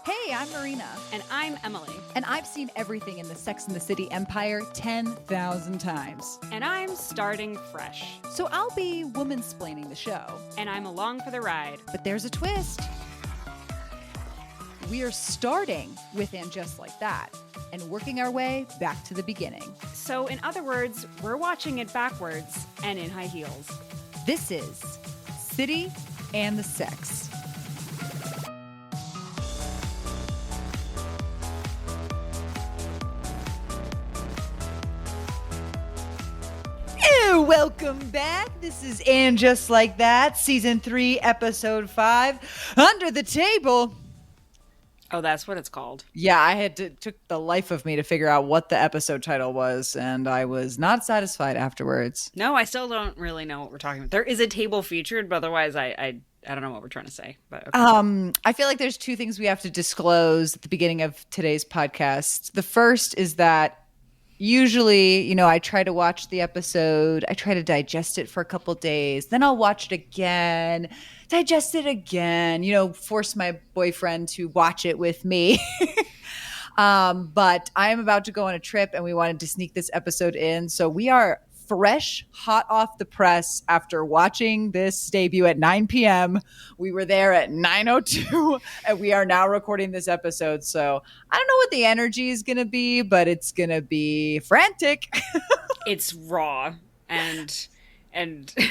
Hey, I'm Marina. And I'm Emily. And I've seen everything in the Sex and the City empire 10,000 times. And I'm starting fresh. So I'll be woman-splaining the show. And I'm along for the ride. But there's a twist. We are starting with And Just Like That and working our way back to the beginning. So in other words, we're watching it backwards and in high heels. This is City and the Sex. Welcome back. This is And Just Like That, Season 3, Episode 5, Under the Table. Oh, that's what it's called. Yeah, took the life of me to figure out what the episode title was, and I was not satisfied afterwards. No, I still don't really know what we're talking about. There is a table featured, but otherwise I don't know what we're trying to say. But okay. I feel like there's two things we have to disclose at the beginning of today's podcast. The first is that usually, I try to watch the episode. I try to digest it for a couple days. Then I'll watch it again, digest it again, force my boyfriend to watch it with me. But I am about to go on a trip and we wanted to sneak this episode in. So we are fresh, hot off the press after watching this debut at 9 p.m. We were there at 9:02 and we are now recording this episode. So I don't know what the energy is going to be, but it's going to be frantic. It's raw and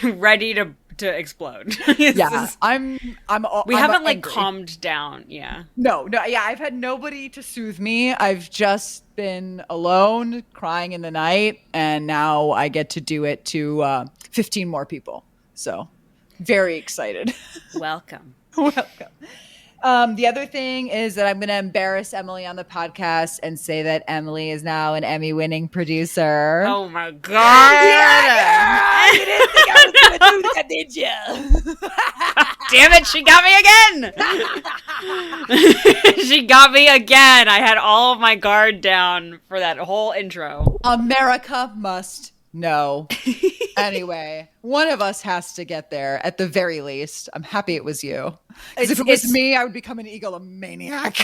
ready to explode. Yeah, we haven't angry. Calmed down. Yeah. No. Yeah, I've had nobody to soothe me. I've just been alone, crying in the night, and now I get to do it to 15 more people. So, very excited. Welcome. The other thing is that I'm going to embarrass Emily on the podcast and say that Emily is now an Emmy-winning producer. Oh my God! Yeah, you didn't think I was going to do that, did you? Damn it! She got me again. She got me again. I had all of my guard down for that whole intro. America must know. Anyway, one of us has to get there at the very least. I'm happy it was you. Because if it was me, I would become an egomaniac.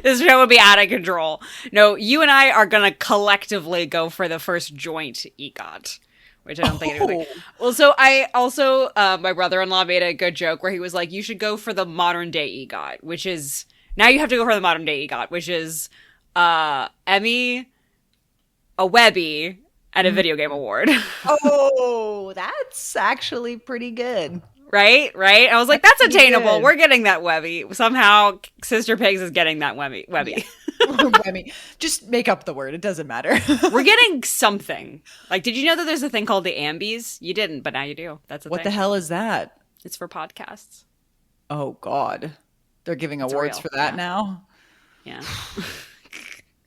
This show would be out of control. No, you and I are going to collectively go for the first joint EGOT, which I don't think anyone thinks. Well, so I also, my brother-in-law made a good joke where he was like, you should go for the modern day EGOT, which is, now you have to go for the modern day EGOT, which is Emmy, a Webby, and a video game award. Oh, that's actually pretty good. Right? I was like, that's attainable. Good. We're getting that Webby. Somehow, Sister Pigs is getting that Webby. Yeah. Webby. Just make up the word. It doesn't matter. We're getting something. Like, did you know that there's a thing called the Ambies? You didn't, but now you do. That's a thing. What the hell is that? It's for podcasts. Oh, God. They're giving awards for that now? Yeah.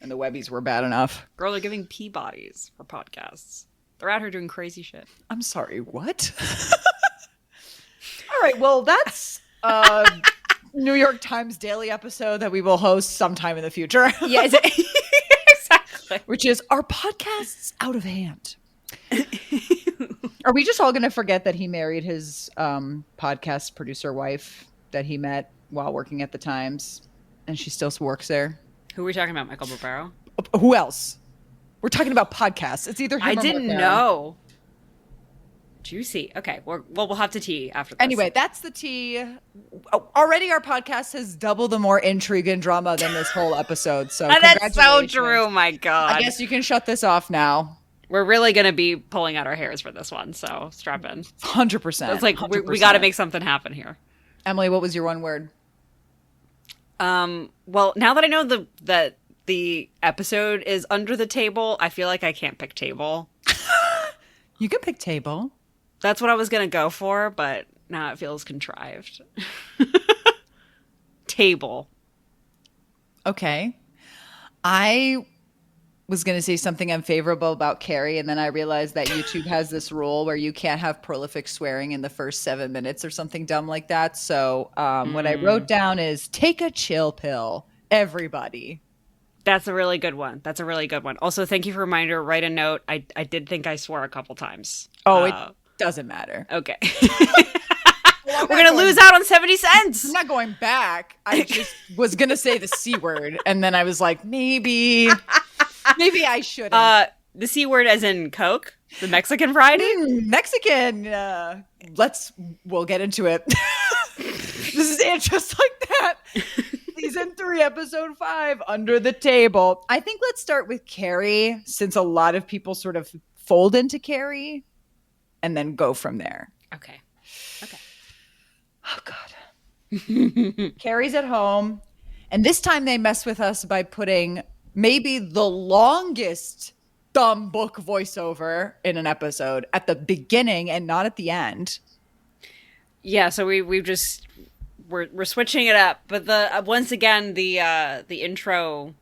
And the Webbies were bad enough. Girl, they're giving Peabodies for podcasts. They're out here doing crazy shit. I'm sorry, what? All right, well, that's a New York Times Daily episode that we will host sometime in the future. Yeah, exactly. Which is, are podcasts out of hand? Are we just all going to forget that he married his podcast producer wife that he met while working at the Times, and she still works there? Who are we talking about? Michael Barbaro? Who else? We're talking about podcasts. It's either him I or didn't Mark know. Juicy. Okay. We'll have to tea after this. Anyway, that's the tea. Already our podcast has double the more intrigue and drama than this whole episode. So that's so true. My God. I guess you can shut this off now. We're really going to be pulling out our hairs for this one. So strap in. 100%. It's like we got to make something happen here. Emily, what was your one word? Well, now that I know that the episode is under the table, I feel like I can't pick table. You can pick table. That's what I was going to go for, but now it feels contrived. Table. Okay. I was going to say something unfavorable about Carrie, and then I realized that YouTube has this rule where you can't have prolific swearing in the first 7 minutes or something dumb like that. So what I wrote down is take a chill pill, everybody. That's a really good one. Also, thank you for a reminder. Write a note. I did think I swore a couple times. Oh, it doesn't matter. Okay. We're going to lose out on 70 cents. I'm not going back. I just was going to say the C word. And then I was like, maybe I shouldn't. The C word as in Coke? The Mexican variety? Mexican. We'll get into it. This is it, just like that. Season 3, episode 5, Under the Table. I think let's start with Carrie, since a lot of people sort of fold into Carrie, and then go from there. Okay. Oh, God. Carrie's at home, and this time they mess with us by putting maybe the longest dumb book voiceover in an episode at the beginning and not at the end. Yeah, so we're switching it up, but once again the intro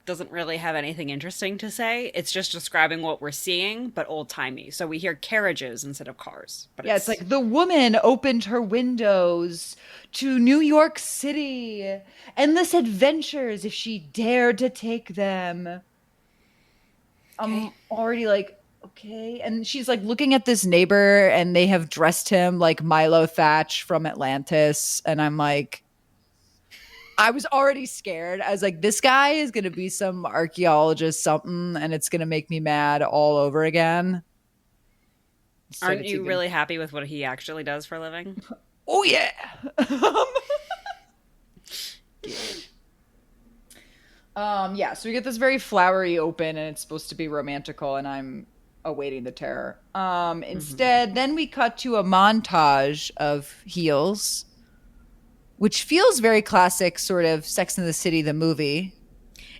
doesn't really have anything interesting to say. It's just describing what we're seeing, but old-timey. So we hear carriages instead of cars. But it's like the woman opened her windows to New York City, endless adventures if she dared to take them. Okay. I'm already like, okay. And she's like looking at this neighbor, and they have dressed him like Milo Thatch from Atlantis. And I'm like, I was already scared. I was like, this guy is going to be some archaeologist something, and it's going to make me mad all over again. Aren't you really happy with what he actually does for a living? Oh, yeah. Yeah, so we get this very flowery open, and it's supposed to be romantical, and I'm awaiting the terror. Instead, then we cut to a montage of heels, which feels very classic, sort of Sex and the City, the movie.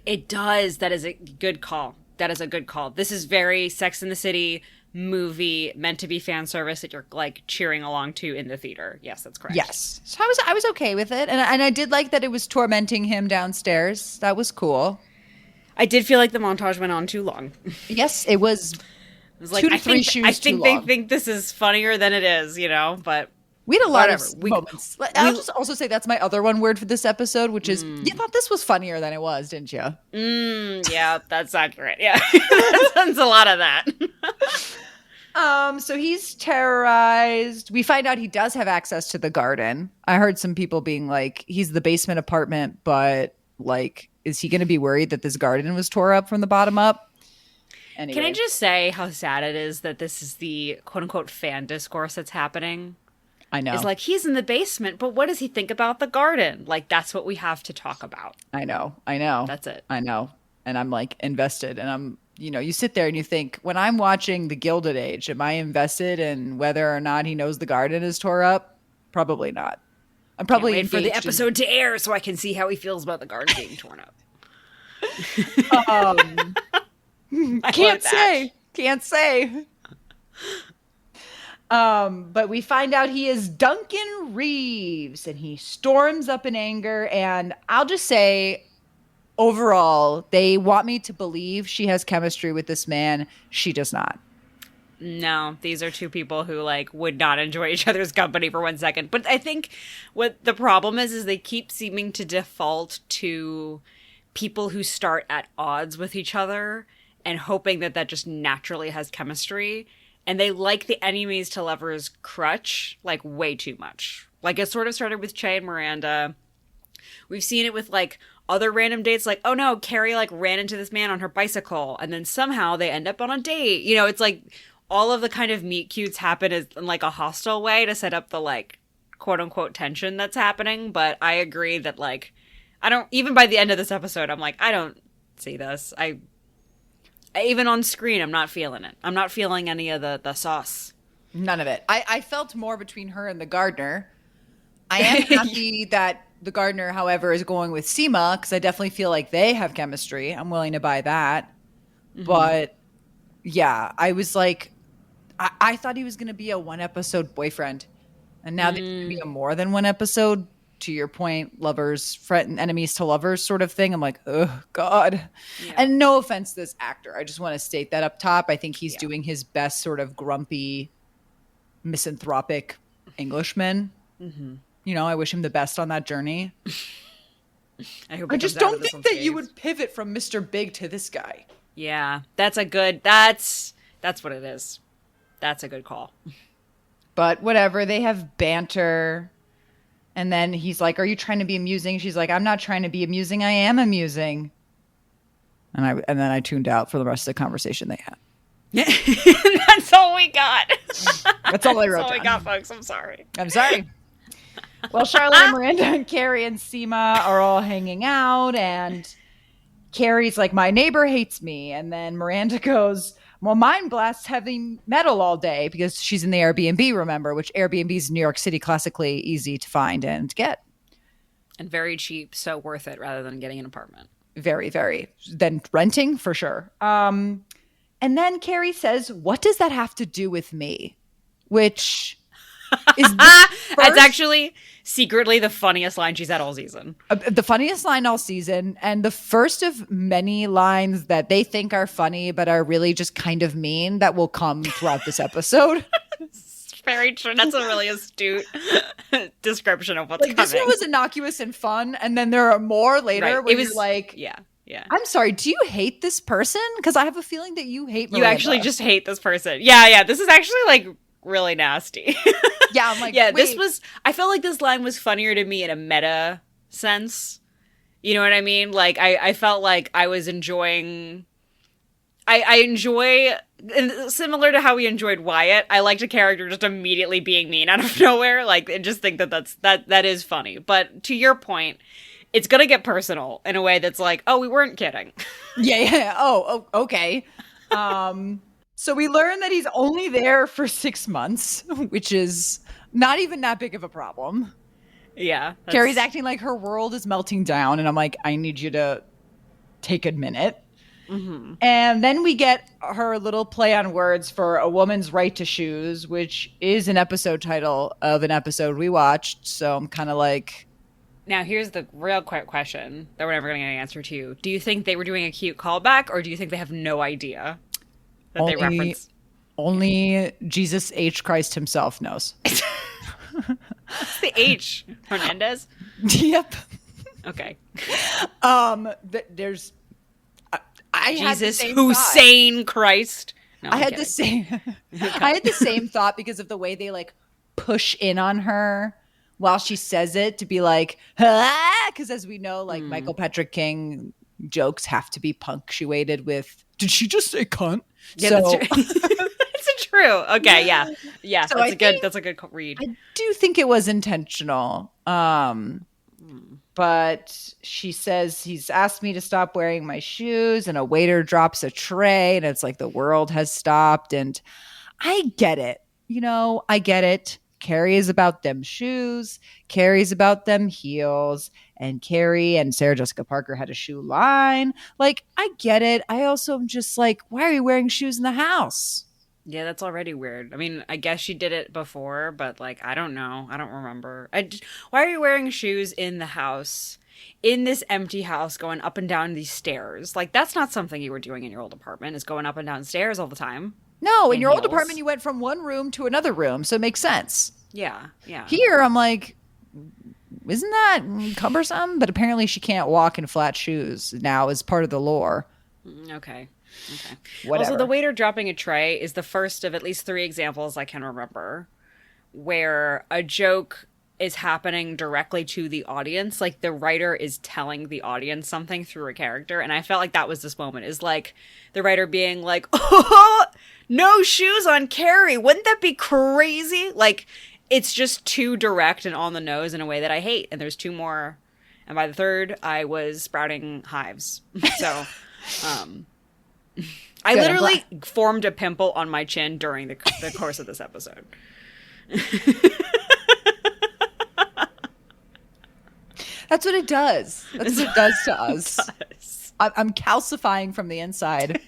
It does. That is a good call. This is very Sex and the City movie, meant to be fan service that you're like cheering along to in the theater. Yes, that's correct. Yes. So I was okay with it. And I did like that it was tormenting him downstairs. That was cool. I did feel like the montage went on too long. Yes, it was. It was like, 2 to 3 shoes I think too they long. think this is funnier than it is, but we had a lot of moments. I'll just also say that's my other one word for this episode, which is you thought this was funnier than it was, didn't you? Yeah, that's accurate. Yeah, that's a lot of that. So he's terrorized. We find out he does have access to the garden. I heard some people being like, he's the basement apartment, but like, is he going to be worried that this garden was tore up from the bottom up? Anyway. Can I just say how sad it is that this is the quote unquote fan discourse that's happening? I know. It's like, he's in the basement, but what does he think about the garden? Like, that's what we have to talk about. I know. That's it. I know. And I'm like invested, and I'm, you sit there and you think, when I'm watching The Gilded Age, am I invested in whether or not he knows the garden is tore up? Probably not. I'm probably wait for the episode to air so I can see how he feels about the garden being torn up. Can't say. But we find out he is Duncan Reeves, and he storms up in anger. And I'll just say, overall, they want me to believe she has chemistry with this man. She does not. No, these are two people who would not enjoy each other's company for 1 second. But I think what the problem is they keep seeming to default to people who start at odds with each other and hoping that just naturally has chemistry. And they like the enemies to lovers crutch way too much. It sort of started with Che and Miranda. We've seen it with other random dates, oh no, Carrie ran into this man on her bicycle, and then somehow they end up on a date. It's all of the kind of meet cutes happen in a hostile way to set up the quote unquote tension that's happening. But I agree that I don't, even by the end of this episode, I'm I don't see this. I even on screen, I'm not feeling it. I'm not feeling any of the sauce. None of it. I felt more between her and the gardener. I am happy that the gardener, however, is going with Seema, because I definitely feel like they have chemistry. I'm willing to buy that. Mm-hmm. But yeah, I was I thought he was going to be a 1-episode boyfriend. And now there's going to be a more than 1 episode, to your point, lovers, friend, enemies to lovers sort of thing. I'm like, oh, God. Yeah. And no offense to this actor. I just want to state that up top. I think he's doing his best sort of grumpy, misanthropic Englishman. Mm-hmm. I wish him the best on that journey. I just don't think that you would pivot from Mr. Big to this guy. Yeah, that's what it is. That's a good call. But whatever, they have banter. And then he's like, are you trying to be amusing? She's like, I'm not trying to be amusing. I am amusing. And then I tuned out for the rest of the conversation they had. That's all we got. That's all I wrote That's all down. we got, folks. I'm sorry. Well, Charlotte and Miranda and Carrie and Seema are all hanging out, and Carrie's like, my neighbor hates me. And then Miranda goes, well, mine blasts heavy metal all day, because she's in the Airbnb, remember, which Airbnbs in New York City, classically easy to find and get. And very cheap, so worth it rather than getting an apartment. Very, very. Then renting, for sure. And then Carrie says, what does that have to do with me? Which is It's actually secretly the funniest line she's had all season. The funniest line all season, and the first of many lines that they think are funny but are really just kind of mean that will come throughout this episode. It's very true. That's a really astute description of what's coming. This one was innocuous and fun, and then there are more later where you're like, yeah. I'm sorry, do you hate this person? Because I have a feeling that you hate Miranda. You actually just hate this person. Yeah. This is actually like really nasty. Yeah, I'm like, yeah, wait. this was, I felt like this line was funnier to me in a meta sense. You know what I mean? Like, I felt like I was enjoying, I enjoy, similar to how we enjoyed Wyatt, I liked a character just immediately being mean out of nowhere, like, and just think that is funny. But to your point, it's gonna get personal in a way that's like, oh, we weren't kidding. Yeah. Oh, okay. So we learn that he's only there for 6 months, which is not even that big of a problem. Yeah. Carrie's acting like her world is melting down, and I'm like, I need you to take a minute. Mm-hmm. And then we get her little play on words for A Woman's Right to Shoes, which is an episode title of an episode we watched. So I'm kind of like... Now, here's the real quick question that we're never going to get an answer to. Do you think they were doing a cute callback, or do you think they have no idea that they reference? Only Jesus H. Christ himself knows. What's the H? Hernandez? Yep. Okay. There's... Jesus Hussein Christ. No, I had the same thought because of the way they like push in on her while she says it to be like, because as we know, like Michael Patrick King jokes have to be punctuated with, did she just say cunt? Yeah, so that's true. Okay, yeah. So that's a good read. I do think it was intentional. But she says he's asked me to stop wearing my shoes, and a waiter drops a tray, and it's like the world has stopped. And I get it. I get it. Carrie is about them shoes. Carrie's about them heels. And Carrie and Sarah Jessica Parker had a shoe line. Like, I get it. I also am just like, why are you wearing shoes in the house? Yeah, that's already weird. I mean, I guess she did it before, but like, I don't know. I don't remember. Why are you wearing shoes in the house, in this empty house, going up and down these stairs? Like, that's not something you were doing in your old apartment, is going up and down stairs all the time. No, in your old apartment, you went from one room to another room, so it makes sense. Yeah. Here, I'm like, isn't that cumbersome? But apparently she can't walk in flat shoes now as part of the lore. Okay. Whatever. Also, the waiter dropping a tray is the first of at least 3 examples I can remember where a joke is happening directly to the audience. Like, the writer is telling the audience something through a character. And I felt like that was this moment, is like the writer being like, oh, no shoes on Carrie. Wouldn't that be crazy? Like, it's just too direct and on the nose in a way that I hate. And there's 2 more. And by the 3rd, I was sprouting hives. So, I literally formed a pimple on my chin during the course of this episode. That's what it does. That's what it does to us. I'm calcifying from the inside.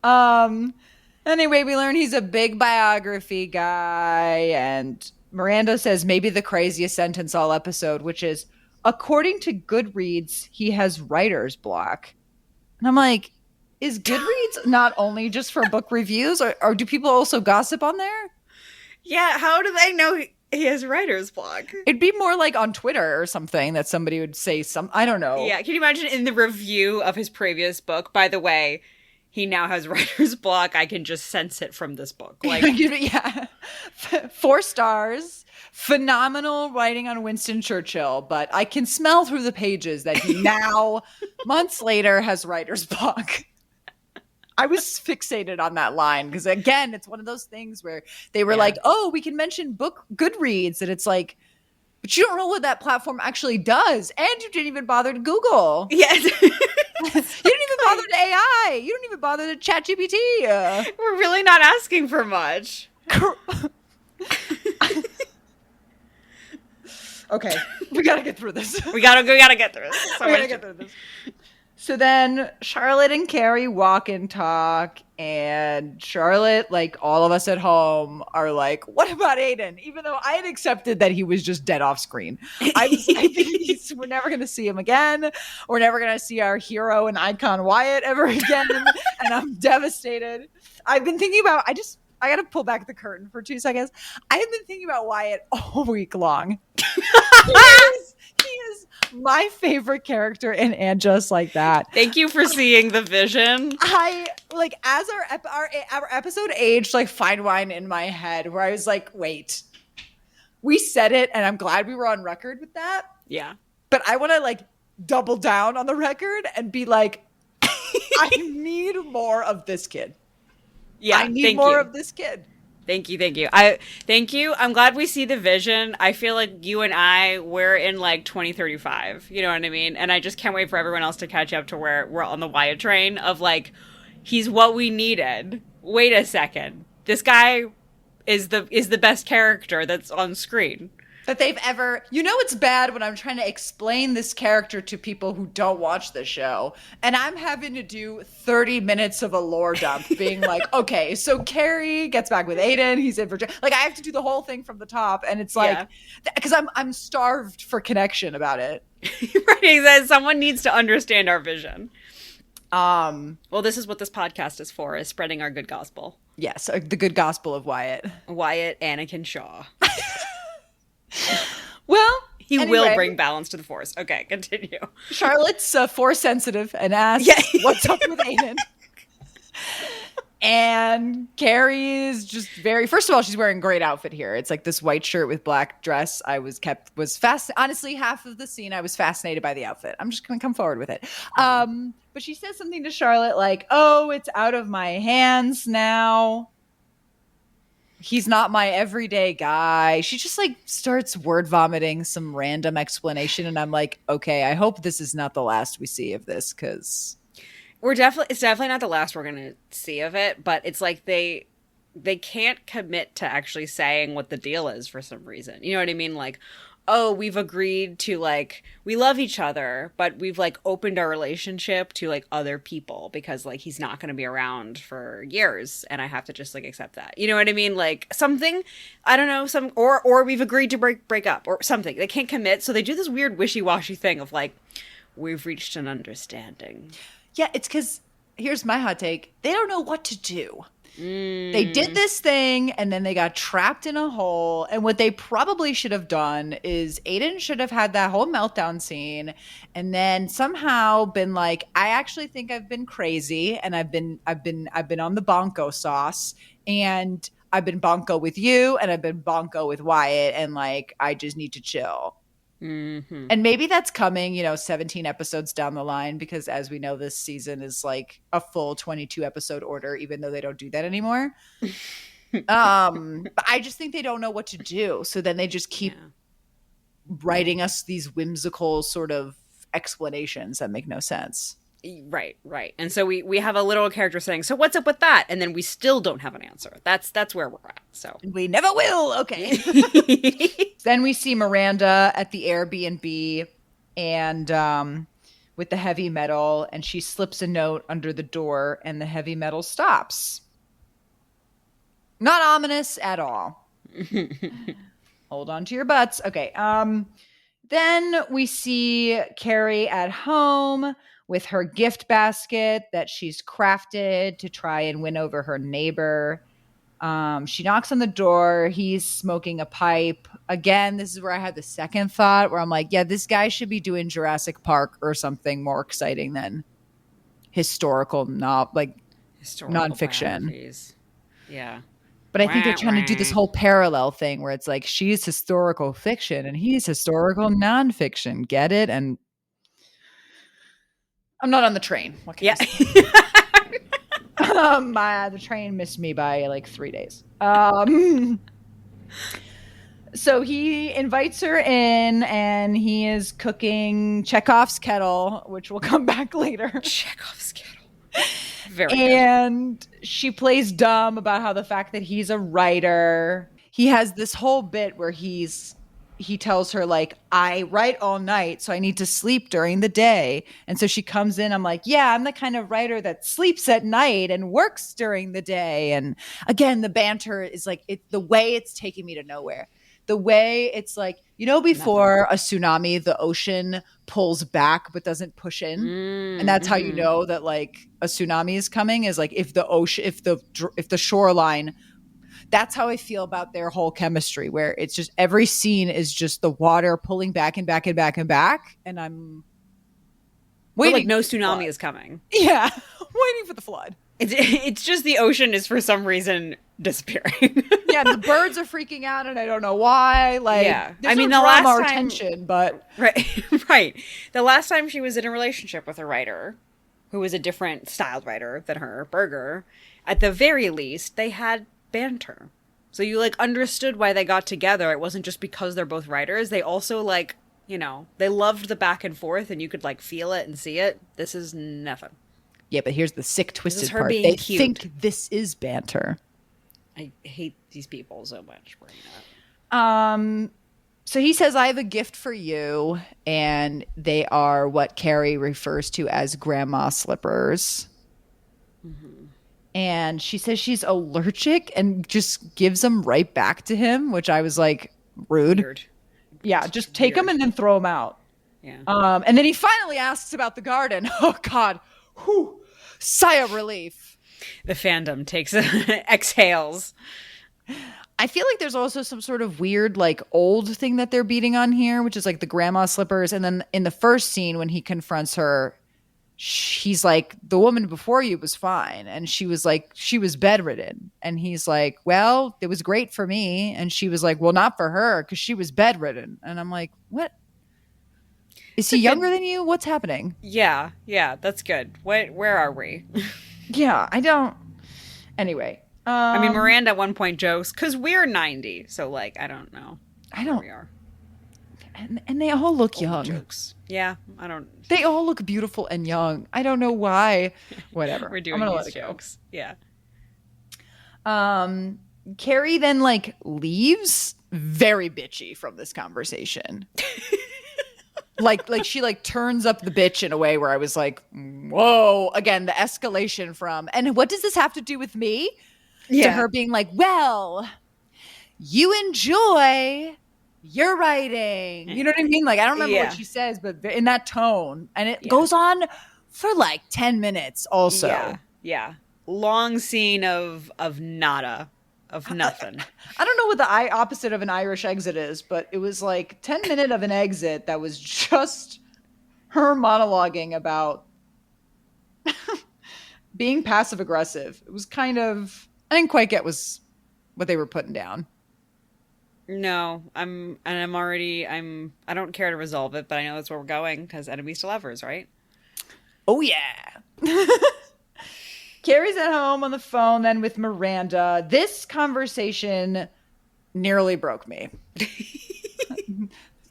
Anyway, we learn he's a big biography guy, and Miranda says maybe the craziest sentence all episode, which is, according to Goodreads, he has writer's block. And I'm like, is Goodreads not only just for book reviews, or do people also gossip on there? Yeah, how do they know he has writer's block? It'd be more like on Twitter or something that somebody would say I don't know. Yeah, can you imagine in the review of his previous book, by the way, he now has writer's block. I can just sense it from this book. Like, yeah, 4 stars. Phenomenal writing on Winston Churchill, but I can smell through the pages that he now, months later, has writer's block. I was fixated on that line because, again, it's one of those things where they were like, oh, we can mention book Goodreads. And it's like, but you don't know what that platform actually does. And you didn't even bother to Google. Yeah. You didn't even bother to AI. You don't even bother to ChatGPT. We're really not asking for much. Okay, we gotta get through this. We gotta get through this. We gotta get through this. So then Charlotte and Carrie walk and talk, and Charlotte, like all of us at home, are like, what about Aiden? Even though I had accepted that he was just dead off screen. I think we're never going to see him again. We're never going to see our hero and icon Wyatt ever again. And I'm devastated. I've been thinking about, I got to pull back the curtain for 2 seconds. I have been thinking about Wyatt all week long. He is my favorite character in And Just Like That. Thank you for seeing the vision. I like, as our episode aged, like fine wine in my head, where I was like, wait, we said it, and I'm glad we were on record with that. Yeah. But I want to like double down on the record and be like, I need more of this kid. Yeah, I need more of this kid. Thank you. Thank you. I'm glad we see the vision. I feel like you and we're in like 2035. You know what I mean? And I just can't wait for everyone else to catch up to where we're on the Wyatt train of like, he's what we needed. Wait a second. This guy is the best character that's on screen that they've ever. You know, it's bad when I'm trying to explain this character to people who don't watch the show, and I'm having to do 30 minutes of a lore dump, being like, okay, so Carrie gets back with Aiden, he's in Virginia. Like, I have to do the whole thing from the top, and it's like, because I'm starved for connection about it. Right, exactly. Someone needs to understand our vision. Well, this is what this podcast is for, is spreading our good gospel. Yes, the good gospel of Wyatt. Anakin Shaw. Well, he will bring balance to the Force. Okay, continue. Charlotte's Force sensitive and asks, what's up with Aiden? And Carrie is just first of all, she's wearing a great outfit here. It's like this white shirt with black dress. Honestly, half of the scene, I was fascinated by the outfit. I'm just going to come forward with it. But she says something to Charlotte like, oh, it's out of my hands now. He's not my everyday guy. She just like starts word vomiting some random explanation. And I'm like, okay, I hope this is not the last we see of this, because it's definitely not the last we're going to see of it. But it's like they can't commit to actually saying what the deal is for some reason. You know what I mean? Like, oh, we've agreed to like, we love each other, but we've like opened our relationship to like other people because like he's not going to be around for years and I have to just like accept that. You know what I mean? Like something, I don't know, or we've agreed to break up or something. They can't commit. So they do this weird wishy-washy thing of like, we've reached an understanding. Yeah, it's because, here's my hot take, they don't know what to do. They did this thing and then they got trapped in a hole. And what they probably should have done is Aiden should have had that whole meltdown scene and then somehow been like, I actually think I've been crazy and I've been on the bonko sauce and I've been bonko with you and I've been bonko with Wyatt and like I just need to chill. Mm-hmm. And maybe that's coming, 17 episodes down the line, because as we know, this season is like a full 22 episode order, even though they don't do that anymore. But I just think they don't know what to do. So then they just keep writing us these whimsical sort of explanations that make no sense. Right. And so we have a little character saying, so what's up with that? And then we still don't have an answer. That's where we're at. So we never will. Okay. Then we see Miranda at the Airbnb and with the heavy metal, and she slips a note under the door and the heavy metal stops. Not ominous at all. Hold on to your butts. Okay. Then we see Carrie at home with her gift basket that she's crafted to try and win over her neighbor. She knocks on the door. He's smoking a pipe. Again, this is where I had the second thought where I'm like, yeah, this guy should be doing Jurassic Park or something more exciting than historical, like Historical nonfiction. biographies. Yeah. But I think they're trying to do this whole parallel thing where it's like she's historical fiction and he's historical nonfiction. Get it? And I'm not on the train. What can I say? The train missed me by like 3 days. So he invites her in and he is cooking Chekov's kettle, which will come back later. Chekov's kettle. Very and good. She plays dumb about how the fact that he's a writer. He has this whole bit where he tells her, like, I write all night, so I need to sleep during the day. And so she comes in, I'm like, yeah, I'm the kind of writer that sleeps at night and works during the day. And again, the banter is like, the way it's taking me to nowhere. The way it's like, before a tsunami, the ocean pulls back but doesn't push in. And that's how you know that like a tsunami is coming, is like if the shoreline. That's how I feel about their whole chemistry, where it's just every scene is just the water pulling back and back and back and back. And I'm waiting. But like no tsunami is coming. Yeah. Waiting for the flood. It's just the ocean is for some reason disappearing. Yeah, the birds are freaking out, and I don't know why. Like, yeah, I mean, the last time, tension, but right. The last time she was in a relationship with a writer, who was a different styled writer than her, Berger, at the very least, they had banter. So you like understood why they got together. It wasn't just because they're both writers. They also like, they loved the back and forth, and you could like feel it and see it. This is nothing. Yeah, but here's the sick, twisted part. They think this is banter. I hate these people so much. Marina. So he says, I have a gift for you. And they are what Carrie refers to as grandma slippers. Mm-hmm. And she says she's allergic and just gives them right back to him, which I was like, rude. Weird. Yeah, just take them and then throw them out. Yeah. And then he finally asks about the garden. Oh, God. Whew. Sigh of relief. The fandom takes exhales. I feel like there's also some sort of weird, like, old thing that they're beating on here, which is like the grandma slippers. And then in the first scene, when he confronts her, he's like, the woman before you was fine. And she was like, she was bedridden. And he's like, well, it was great for me. And she was like, well, not for her, because she was bedridden. And I'm like, what? Is he younger than you? What's happening? Yeah, that's good. Where are we? Yeah, I don't. Anyway. I mean, Miranda at one point jokes, because we're 90, so, like, I don't know. I don't. Where we are. And they all look Old young. Jokes. Yeah, I don't. They all look beautiful and young. I don't know why. Whatever. We're doing these jokes. Go. Yeah. Carrie then, like, leaves very bitchy from this conversation. Like she like turns up the bitch in a way where I was like, whoa, again, the escalation from, and what does this have to do with me? Yeah. To her being like, well, you enjoy your writing. You know what I mean? Like, I don't remember what she says, but in that tone. And it goes on for like 10 minutes also. Yeah. Long scene of nada. Of nothing. I don't know what the opposite of an Irish exit is, but it was like 10 minutes of an exit that was just her monologuing about being passive aggressive. It was kind of, I didn't quite get what they were putting down. No, I don't care to resolve it, but I know that's where we're going because enemies to lovers, right? Oh yeah. Carrie's at home on the phone then with Miranda. This conversation nearly broke me.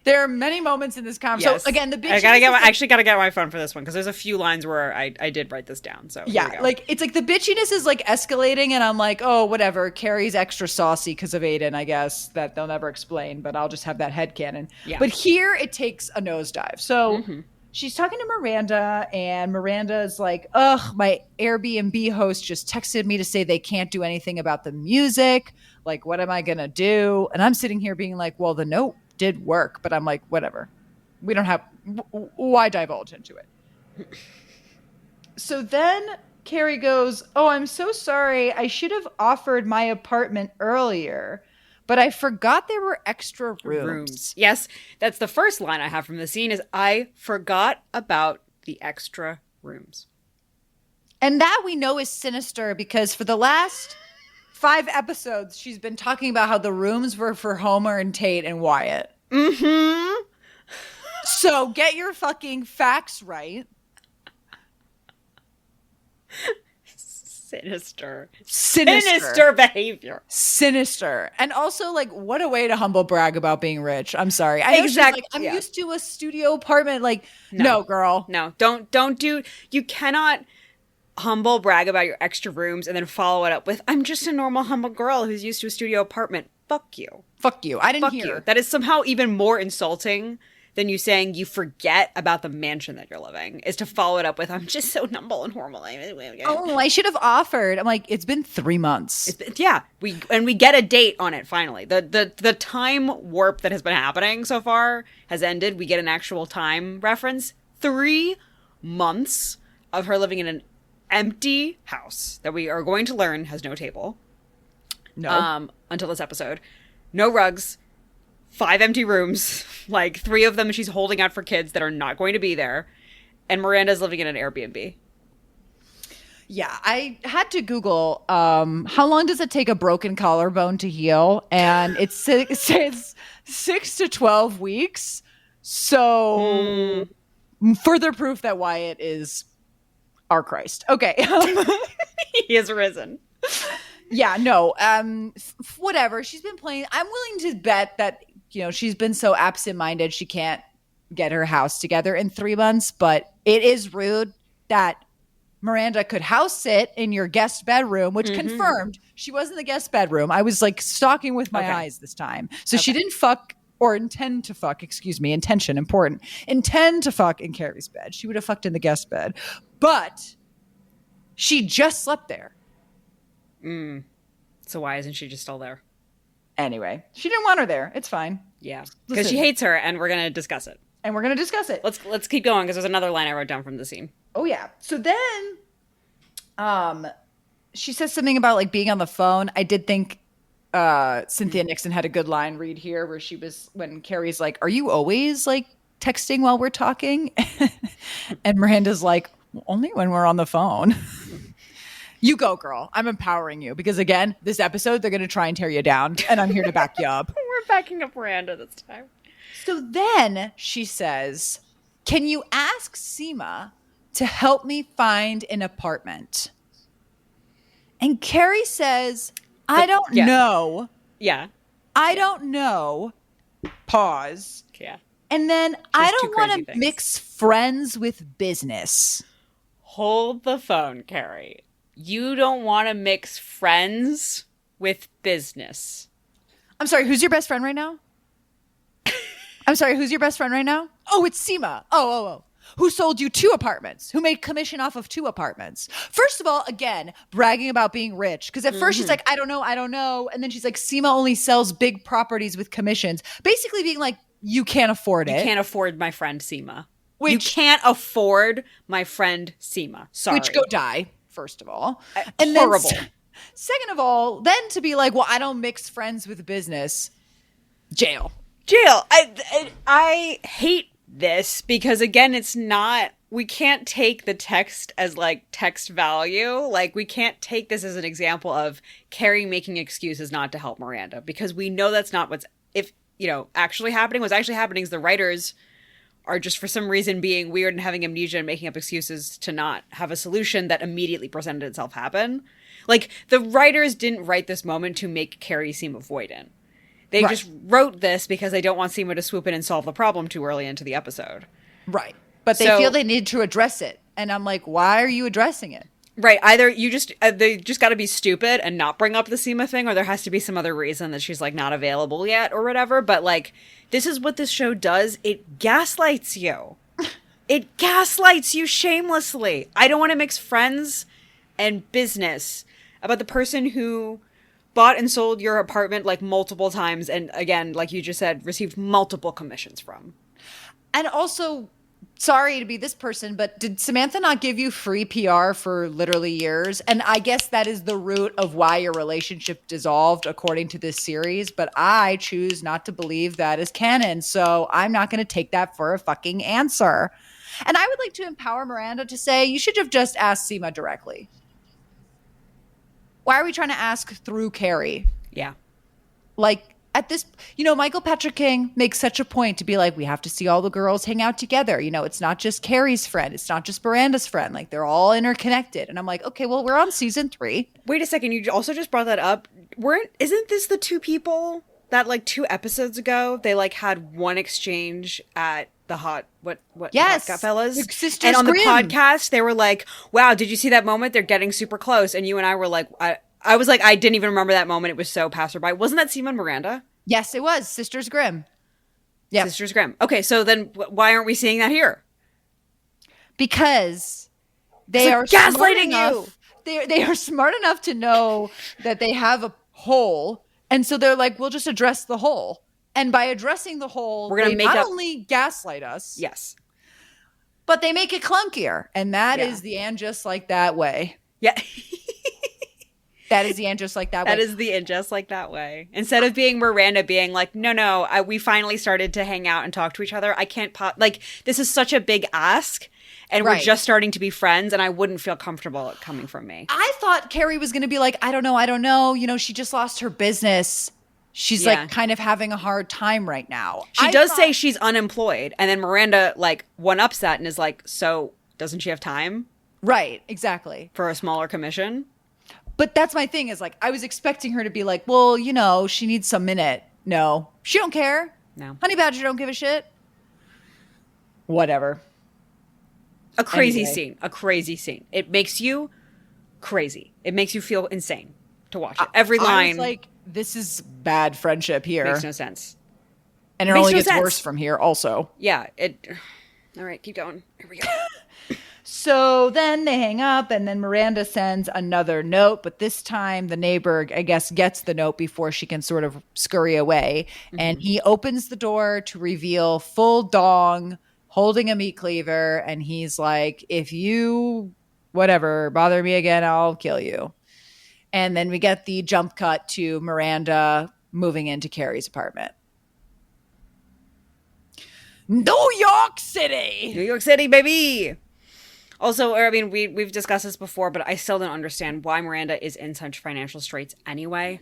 There are many moments in this conversation. Yes. So again, the bitch. I actually gotta get my phone for this one because there's a few lines where I did write this down. So yeah, like it's like the bitchiness is like escalating, and I'm like, oh, whatever. Carrie's extra saucy because of Aiden, I guess, that they'll never explain, but I'll just have that headcanon. Yeah. But here it takes a nosedive. So. Mm-hmm. She's talking to Miranda, and Miranda's like, ugh, my Airbnb host just texted me to say they can't do anything about the music. Like, what am I going to do? And I'm sitting here being like, well, the note did work, but I'm like, whatever. We don't have, why divulge into it? So then Carrie goes, oh, I'm so sorry. I should have offered my apartment earlier. But I forgot there were extra rooms. Yes, that's the first line I have from the scene is I forgot about the extra rooms. And that we know is sinister because for the last 5 episodes, she's been talking about how the rooms were for Homer and Tate and Wyatt. Mm-hmm. So get your fucking facts right. Sinister behavior. Sinister. And also, like, what a way to humble brag about being rich. I'm sorry. I know Exactly. She's like, I'm used to a studio apartment. Like, no, girl. No, don't do. You cannot humble brag about your extra rooms and then follow it up with, I'm just a normal humble girl who's used to a studio apartment. Fuck you. Fuck you. I didn't hear. You. That is somehow even more insulting than you saying you forget about the mansion that you're living, is to follow it up with, I'm just so humble and normal. Oh, I should have offered. I'm like, it's been 3 months. We get a date on it finally. The time warp that has been happening so far has ended. We get an actual time reference. 3 months of her living in an empty house that we are going to learn has no table. No. Until this episode. No rugs. 5 empty rooms, like 3 of them she's holding out for kids that are not going to be there, and Miranda's living in an Airbnb. Yeah, I had to Google how long does it take a broken collarbone to heal, and it says 6 to 12 weeks. So further proof that Wyatt is our Christ. Okay. He is risen. Yeah, no, whatever. She's been playing. I'm willing to bet that, she's been so absent-minded she can't get her house together in 3 months, but it is rude that Miranda could house sit in your guest bedroom, which confirmed she was in the guest bedroom. I was like stalking with my eyes this time. So she didn't fuck or intend to fuck, intention, important. Intend to fuck in Carrie's bed. She would have fucked in the guest bed. But she just slept there. So why isn't she just still there? Anyway, she didn't want her there. It's fine. Yeah, because she hates her, and we're gonna discuss it. Let's keep going because there's another line I wrote down from the scene. Oh yeah. So then, she says something about like being on the phone. I did think Cynthia Nixon had a good line read here where when Carrie's like, "Are you always like texting while we're talking?" And Miranda's like, "Only when we're on the phone." You go, girl. I'm empowering you because, again, this episode, they're going to try and tear you down, and I'm here to back you up. We're backing up Miranda this time. So then she says, can you ask Seema to help me find an apartment? And Carrie says, I don't know. Yeah. I don't know. Pause. Yeah. And then I don't want to mix friends with business. Hold the phone, Carrie. You don't want to mix friends with business. I'm sorry, who's your best friend right now? Oh, it's Seema. Oh. Who sold you 2 apartments? Who made commission off of 2 apartments? First of all, again, bragging about being rich. Because at first she's like, I don't know. And then she's like, Seema only sells big properties with commissions. Basically being like, you can't afford it. You can't afford my friend Seema. You can't afford my friend Seema. Sorry. Which go die. First of all. And horrible. Then, second of all, then to be like, well, I don't mix friends with business. Jail. I hate this because, again, it's not, we can't take the text as like text value. Like, we can't take this as an example of Carrie making excuses not to help Miranda, because we know that's not actually happening. What's actually happening is the writers are just for some reason being weird and having amnesia and making up excuses to not have a solution that immediately presented itself happen. Like, the writers didn't write this moment to make Carrie seem avoidant. They just wrote this because they don't want Seema to swoop in and solve the problem too early into the episode. Right. But they feel they need to address it. And I'm like, why are you addressing it? Right. Either they just got to be stupid and not bring up the Seema thing, or there has to be some other reason that she's like not available yet or whatever. But like, this is what this show does. It gaslights you. It gaslights you shamelessly. I don't want to mix friends and business about the person who bought and sold your apartment like multiple times. And again, like you just said, received multiple commissions from. And also, sorry to be this person, but did Samantha not give you free PR for literally years? And I guess that is the root of why your relationship dissolved according to this series. But I choose not to believe that is canon. So I'm not going to take that for a fucking answer. And I would like to empower Miranda to say, you should have just asked Seema directly. Why are we trying to ask through Carrie? Yeah. Like, at this, Michael Patrick King makes such a point to be like, we have to see all the girls hang out together. It's not just Carrie's friend. It's not just Miranda's friend. Like, they're all interconnected. And I'm like, okay, well, we're on season 3. Wait a second. You also just brought that up. Isn't this the 2 people that, like, 2 episodes ago, they, like, had one exchange at the yes, Goodfellas? Sisters and on Grimm. the podcast, they were like, wow, did you see that moment? They're getting super close. And you and I were like, I was like, I didn't even remember that moment. It was so passerby. Wasn't that Seema and Miranda? Yes, it was. Sisters Grimm. Yeah. Sisters Grimm. Okay, so then why aren't we seeing that here? Because they are gaslighting you. They are smart enough to know that they have a hole. And so they're like, we'll just address the hole. And by addressing the hole, we're gonna they not only gaslight us. Yes. But they make it clunkier. And that is the and just like that way. Yeah. That is the and just like that way. That is the and just like that way. Instead of being Miranda being like, no, we finally started to hang out and talk to each other. I can't this is such a big ask. And we're just starting to be friends. And I wouldn't feel comfortable coming from me. I thought Carrie was going to be like, I don't know. She just lost her business. She's like kind of having a hard time right now. She does say she's unemployed. And then Miranda like one-ups that and is like, so doesn't she have time? Right, exactly. For a smaller commission? But that's my thing is like, I was expecting her to be like, well, she needs some minute. No, she don't care. No. Honey Badger don't give a shit. Whatever. A crazy scene. It makes you crazy. It makes you feel insane to watch it. Every line. I was like, this is bad friendship here. Makes no sense. And it only gets worse from here also. Yeah. All right, keep going. Here we go. So then they hang up and then Miranda sends another note, but this time the neighbor, I guess, gets the note before she can sort of scurry away. Mm-hmm. And he opens the door to reveal full dong holding a meat cleaver. And he's like, if you, bother me again, I'll kill you. And then we get the jump cut to Miranda moving into Carrie's apartment. New York City! New York City, baby! Also, we've discussed this before, but I still don't understand why Miranda is in such financial straits anyway.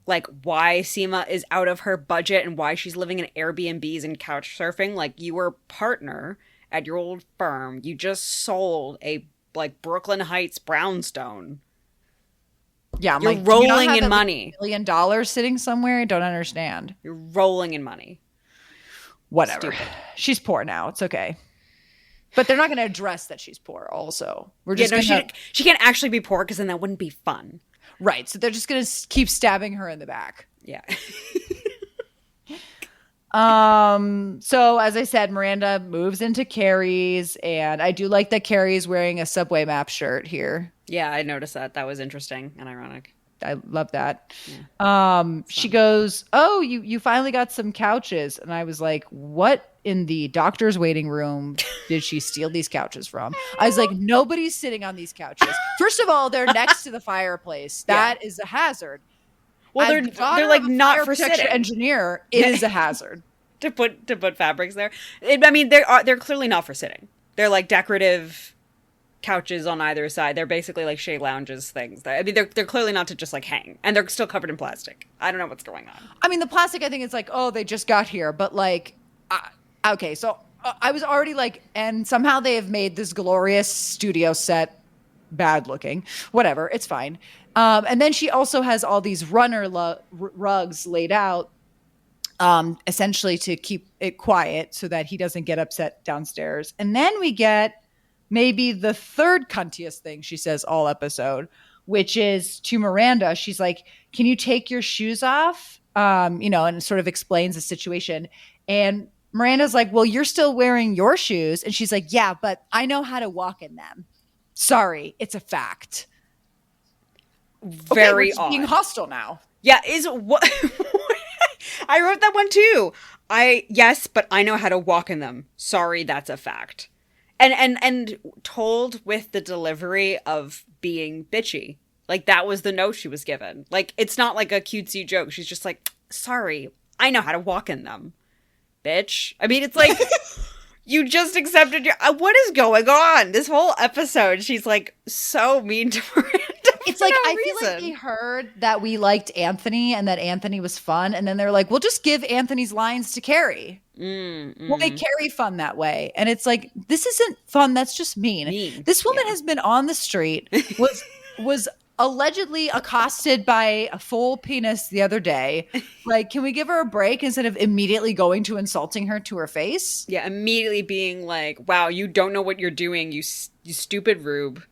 Like, why Seema is out of her budget and why she's living in Airbnbs and couch surfing. Like, you were partner at your old firm. You just sold a, Brooklyn Heights brownstone. Yeah, you're rolling in money. $1 million sitting somewhere? I don't understand. You're rolling in money. Whatever. Stupid. She's poor now. It's okay. But they're not going to address that she's poor also. We're just she can't actually be poor because then that wouldn't be fun. Right. So they're just going to keep stabbing her in the back. Yeah. So as I said, Miranda moves into Carrie's and I do like that Carrie's wearing a Subway map shirt here. Yeah, I noticed that. That was interesting and ironic. I love that. Yeah. She goes, oh, you finally got some couches. And I was like, what in the doctor's waiting room did she steal these couches from? I was like, nobody's sitting on these couches. First of all, they're next to the fireplace. That is a hazard. Well, they're like not for sitting. Engineer, it is a hazard. to put fabrics there. They're clearly not for sitting. They're like decorative couches on either side. They're basically like shade lounges things. They're clearly not to just like hang, and they're still covered in plastic. I don't know what's going on. I mean, the plastic, I think it's like, oh, they just got here, but like, okay, so I was already like, and somehow they have made this glorious studio set bad looking. Whatever, it's fine. And then she also has all these runner rugs laid out, essentially to keep it quiet so that he doesn't get upset downstairs. And then we get maybe the third cuntiest thing she says all episode, which is to Miranda. She's like, can you take your shoes off? And sort of explains the situation. And Miranda's like, well, you're still wearing your shoes. And she's like, yeah, but I know how to walk in them. Sorry, it's a fact. Very odd. Being hostile now. Yeah, is what I wrote that one too. Yes, but I know how to walk in them. Sorry, that's a fact. And told with the delivery of being bitchy. Like, that was the note she was given. Like, it's not like a cutesy joke. She's just like, sorry, I know how to walk in them, bitch. I mean, it's like, You just accepted your. What is going on? This whole episode, she's like so mean to Miranda. It's like, I feel like they heard that we liked Anthony and that Anthony was fun. And then they're like, we'll just give Anthony's lines to Carrie. We'll make Carrie fun that way. And it's like, this isn't fun. That's just mean. This woman has been on the street, was allegedly accosted by a full penis the other day. Like, can we give her a break instead of immediately going to insulting her to her face? Yeah, immediately being like, wow, you don't know what you're doing, you stupid rube.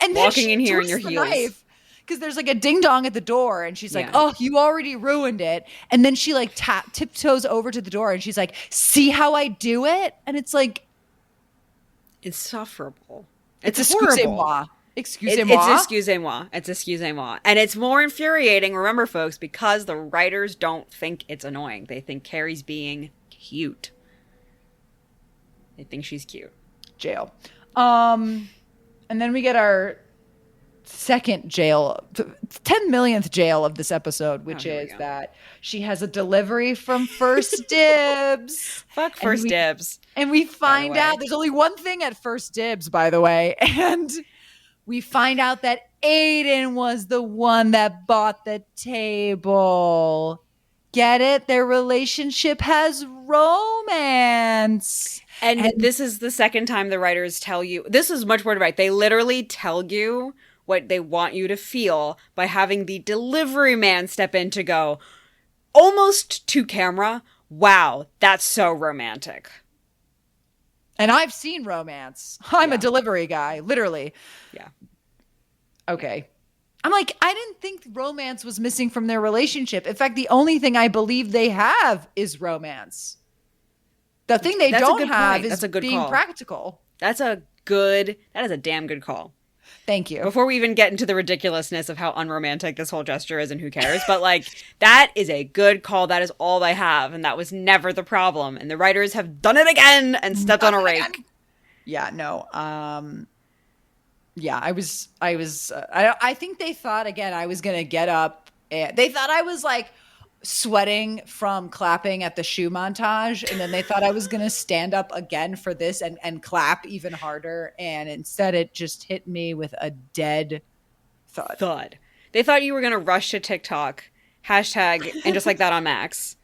And walking in here in your heels. Because there's like a ding dong at the door and she's like, oh, you already ruined it. And then she like tiptoes over to the door and she's like, see how I do it? And it's like, insufferable. It's horrible. Excusez-moi. It's excusez-moi. It's excusez-moi. And it's more infuriating, remember, folks, because the writers don't think it's annoying. They think Carrie's being cute. They think she's cute. Jail. And then we get our second jail, 10 millionth jail of this episode, which is that she has a delivery from First Dibs. Fuck First Dibs. And we find out there's only one thing at First Dibs, by the way. And we find out that Aiden was the one that bought the table. Get it? Their relationship has romance. And this is the second time the writers tell you, this is much more to write. They literally tell you what they want you to feel by having the delivery man step in to go, almost to camera, wow, that's so romantic. And I've seen romance. I'm a delivery guy, literally. Yeah. Okay. I'm like, I didn't think romance was missing from their relationship. In fact, the only thing I believe they have is romance. The thing they don't have is being practical. That is a damn good call. Thank you. Before we even get into the ridiculousness of how unromantic this whole gesture is and who cares, but like, that is a good call. That is all they have. And that was never the problem. And the writers have done it again and stepped on a rake. Yeah, no. Yeah, I think they thought, again, I was going to get up. They thought I was like sweating from clapping at the shoe montage. And then they thought I was going to stand up again for this and clap even harder. And instead it just hit me with a dead thud. They thought you were going to rush to TikTok, hashtag, and just like that on Max.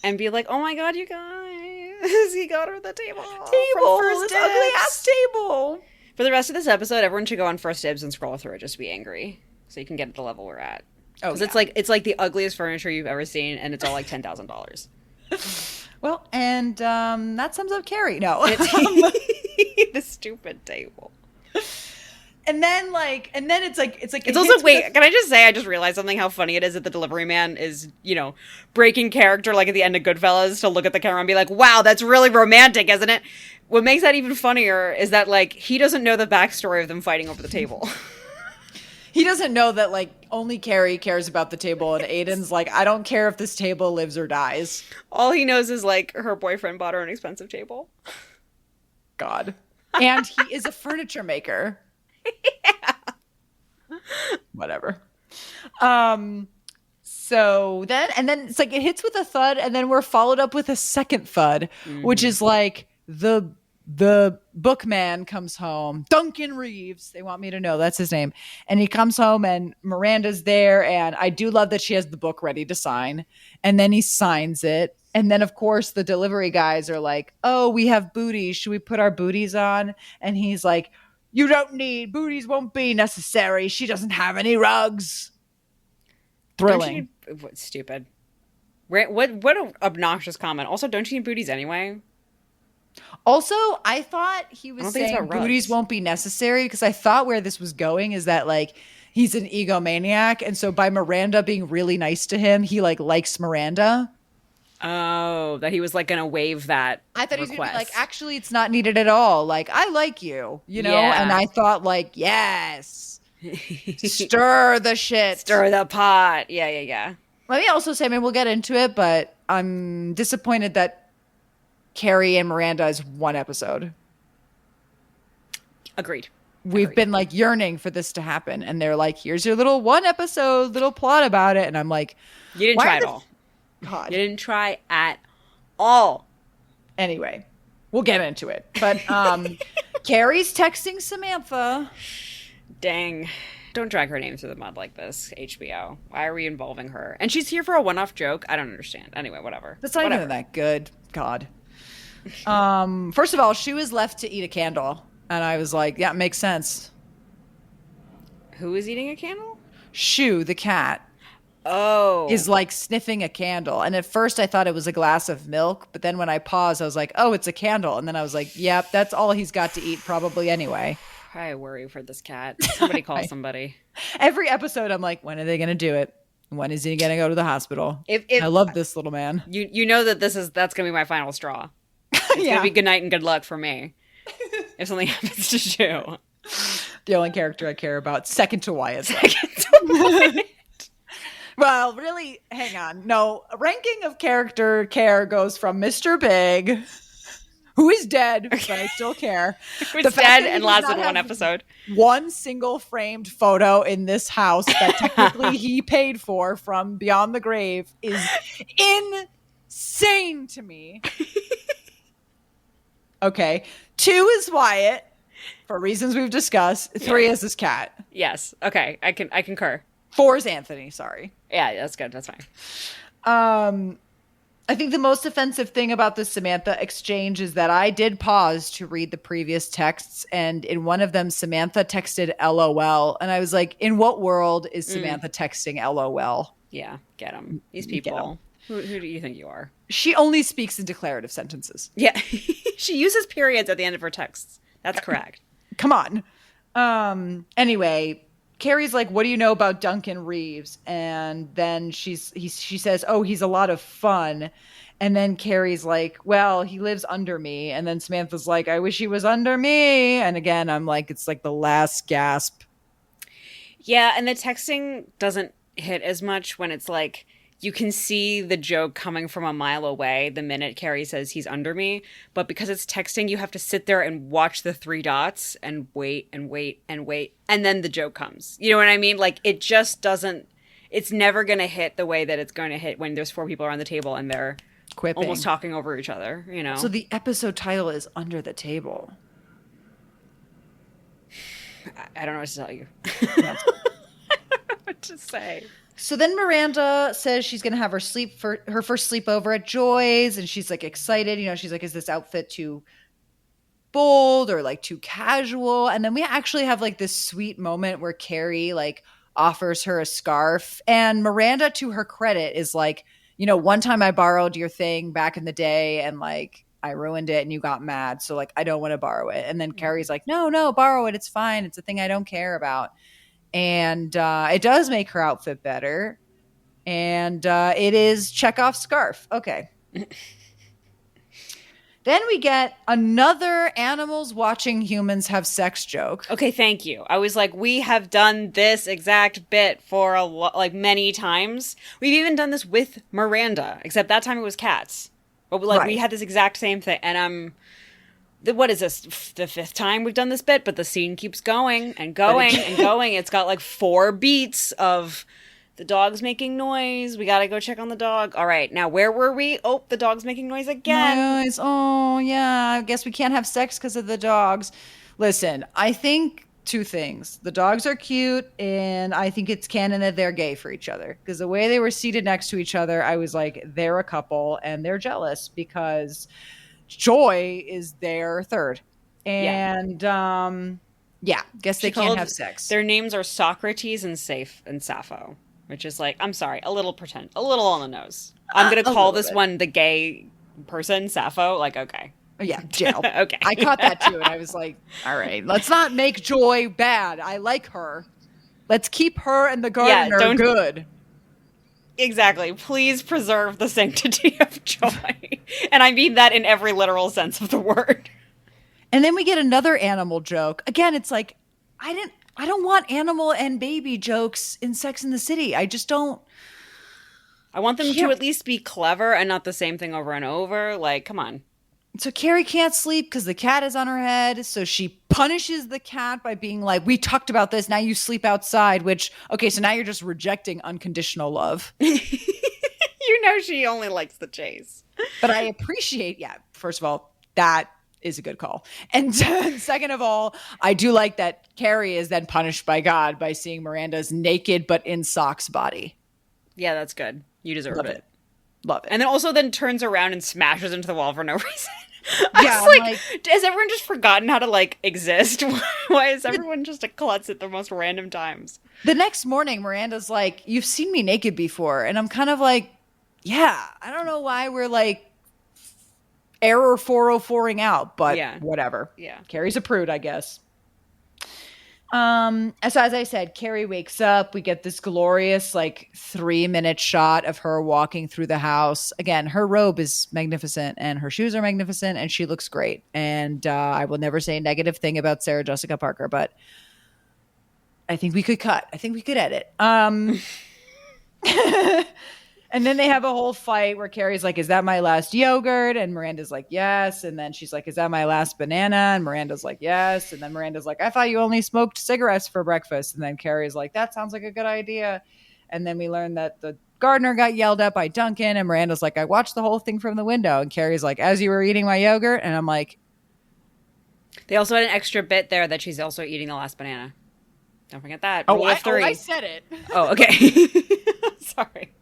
And be like, oh my God, you guys, he got her the table. This ugly ass table. For the rest of this episode, everyone should go on First Dibs and scroll through it just to be angry. So you can get at the level we're at. Oh, because it's like the ugliest furniture you've ever seen, and it's all like $10,000. Well, and that sums up Carrie. No. The stupid table. And then it's also, wait, can I just say, I just realized something, how funny it is that the delivery man is, breaking character like at the end of Goodfellas to look at the camera and be like, wow, that's really romantic, isn't it? What makes that even funnier is that, like, he doesn't know the backstory of them fighting over the table. He doesn't know that, like, only Carrie cares about the table, and Aiden's like, I don't care if this table lives or dies. All he knows is, like, her boyfriend bought her an expensive table. God. And he is a furniture maker. Yeah. Whatever. So then it's like it hits with a thud, and then we're followed up with a second thud, which is like the bookman comes home. Duncan Reeves, they want me to know that's his name. And he comes home and Miranda's there. And I do love that she has the book ready to sign. And then he signs it. And then, of course, the delivery guys are like, oh, we have booties. Should we put our booties on? And he's like, you don't need, booties won't be necessary. She doesn't have any rugs. Thrilling. Stupid. What an obnoxious comment. Also, don't you need booties anyway? Also, I thought he was saying booties won't be necessary because I thought where this was going is that, like, he's an egomaniac. And so by Miranda being really nice to him, he, like, likes Miranda. Oh, that he was, like, going to waive that I thought he was going to be like, actually, it's not needed at all. Like, I like you, know? Yeah. And I thought, like, yes. Stir the shit. Stir the pot. Yeah. Let me also say, I mean, we'll get into it, but I'm disappointed that Carrie and Miranda is one episode. Agreed. We've been like yearning for this to happen. And they're like, here's your little one episode, little plot about it. And I'm like, you didn't try at all. God. You didn't try at all. Anyway, We'll get into it. But Carrie's texting Samantha. Dang. Don't drag her name through the mud like this, HBO. Why are we involving her? And she's here for a one-off joke? I don't understand. Anyway, whatever. That's not even that good. God. First of all, she was left to eat a candle. And I was like, yeah, it makes sense. Who is eating a candle? Shu, the cat. Oh. Is like sniffing a candle. And at first I thought it was a glass of milk. But then when I paused, I was like, oh, it's a candle. And then I was like, yep, that's all he's got to eat probably anyway. I worry for this cat. Somebody call somebody. Every episode, I'm like, when are they going to do it? When is he going to go to the hospital? I love this little man. You know that that's going to be my final straw. It's going to be good night and good luck for me. If something happens to Shu. The only character I care about, second to Wyatt. Well, really, hang on. No, ranking of character care goes from Mr. Big, who is dead, but I still care. Who's dead and lasted one episode. One single framed photo in this house that technically he paid for from beyond the grave is insane to me. Okay. 2 is Wyatt, for reasons we've discussed. 3 is his cat. Yes. Okay. I concur. 4 is Anthony. Sorry. Yeah, that's good. That's fine. I think the most offensive thing about the Samantha exchange is that I did pause to read the previous texts, and in one of them, Samantha texted LOL, and I was like, in what world is Samantha texting LOL? Yeah, get them. These people. Who do you think you are? She only speaks in declarative sentences. Yeah. She uses periods at the end of her texts. That's correct. Come on. Anyway, Carrie's like, what do you know about Duncan Reeves? And then she says, oh, he's a lot of fun. And then Carrie's like, well, he lives under me. And then Samantha's like, I wish he was under me. And again, I'm like, it's like the last gasp. Yeah, and the texting doesn't hit as much when it's like, you can see the joke coming from a mile away the minute Carrie says he's under me. But because it's texting, you have to sit there and watch the 3 dots and wait and wait and wait. And then the joke comes. You know what I mean? Like, it just doesn't, it's never going to hit the way that it's going to hit when there's 4 people around the table and they're quipping, almost talking over each other, you know? So the episode title is Under the Table. I don't know what to tell you. I don't know what to say. So then Miranda says she's going to have her first sleepover at Joy's, and she's like excited. You know, she's like, is this outfit too bold or like too casual? And then we actually have like this sweet moment where Carrie like offers her a scarf, and Miranda, to her credit, is like, you know, one time I borrowed your thing back in the day and like I ruined it and you got mad. So like, I don't want to borrow it. And then Carrie's like, no, borrow it. It's fine. It's a thing I don't care about. And it does make her outfit better. And it is Chekov's scarf. Okay. Then we get another animals watching humans have sex joke. Okay, thank you. I was like, we have done this exact bit for like many times. We've even done this with Miranda, except that time it was cats. But like we had this exact same thing. And what is this? The 5th time we've done this bit, but the scene keeps going and going and going. It's got like 4 beats of the dog's making noise. We got to go check on the dog. All right. Now, where were we? Oh, the dog's making noise again. Noise. Oh, yeah. I guess we can't have sex because of the dogs. Listen, I think 2 things. The dogs are cute, and I think it's canon that they're gay for each other. Because the way they were seated next to each other, I was like, they're a couple, and they're jealous because Joy is their 3rd. And, guess they can't have sex. Their names are Socrates and Sappho, which is like, I'm sorry, a little on the nose. I'm going to call this one the gay person, Sappho. Like, okay. Yeah, jail. Okay. I caught that too, and I was like, all right, let's not make Joy bad. I like her. Let's keep her and the gardener good. Exactly. Please preserve the sanctity of Joy. And I mean that in every literal sense of the word. And then we get another animal joke. Again, it's like, I don't want animal and baby jokes in Sex and the City. I just don't. I want them to at least be clever and not the same thing over and over. Like, come on. So Carrie can't sleep because the cat is on her head. So she punishes the cat by being like, we talked about this. Now you sleep outside, which, okay, so now you're just rejecting unconditional love. You know she only likes the chase. But I appreciate, first of all, that is a good call. And second of all, I do like that Carrie is then punished by God by seeing Miranda's naked but in socks body. Yeah, that's good. You deserve it. Love it. And then also then turns around and smashes into the wall for no reason. Yeah, like, has everyone just forgotten how to, like, exist? Why is everyone just a klutz at the most random times? The next morning, Miranda's like, you've seen me naked before. And I'm kind of like, yeah, I don't know why we're, like, error 404ing out, but whatever. Yeah. Carrie's a prude, I guess. So as I said, Carrie wakes up. We get this glorious, like, 3-minute shot of her walking through the house. Again, her robe is magnificent and her shoes are magnificent and she looks great. And I will never say a negative thing about Sarah Jessica Parker, but I think we could cut. I think we could edit. And then they have a whole fight where Carrie's like, is that my last yogurt? And Miranda's like, yes. And then she's like, is that my last banana? And Miranda's like, yes. And then Miranda's like, I thought you only smoked cigarettes for breakfast. And then Carrie's like, that sounds like a good idea. And then we learn that the gardener got yelled at by Duncan. And Miranda's like, I watched the whole thing from the window. And Carrie's like, as you were eating my yogurt? And I'm like. They also had an extra bit there that she's also eating the last banana. Don't forget that. I said it. Oh, okay. Sorry.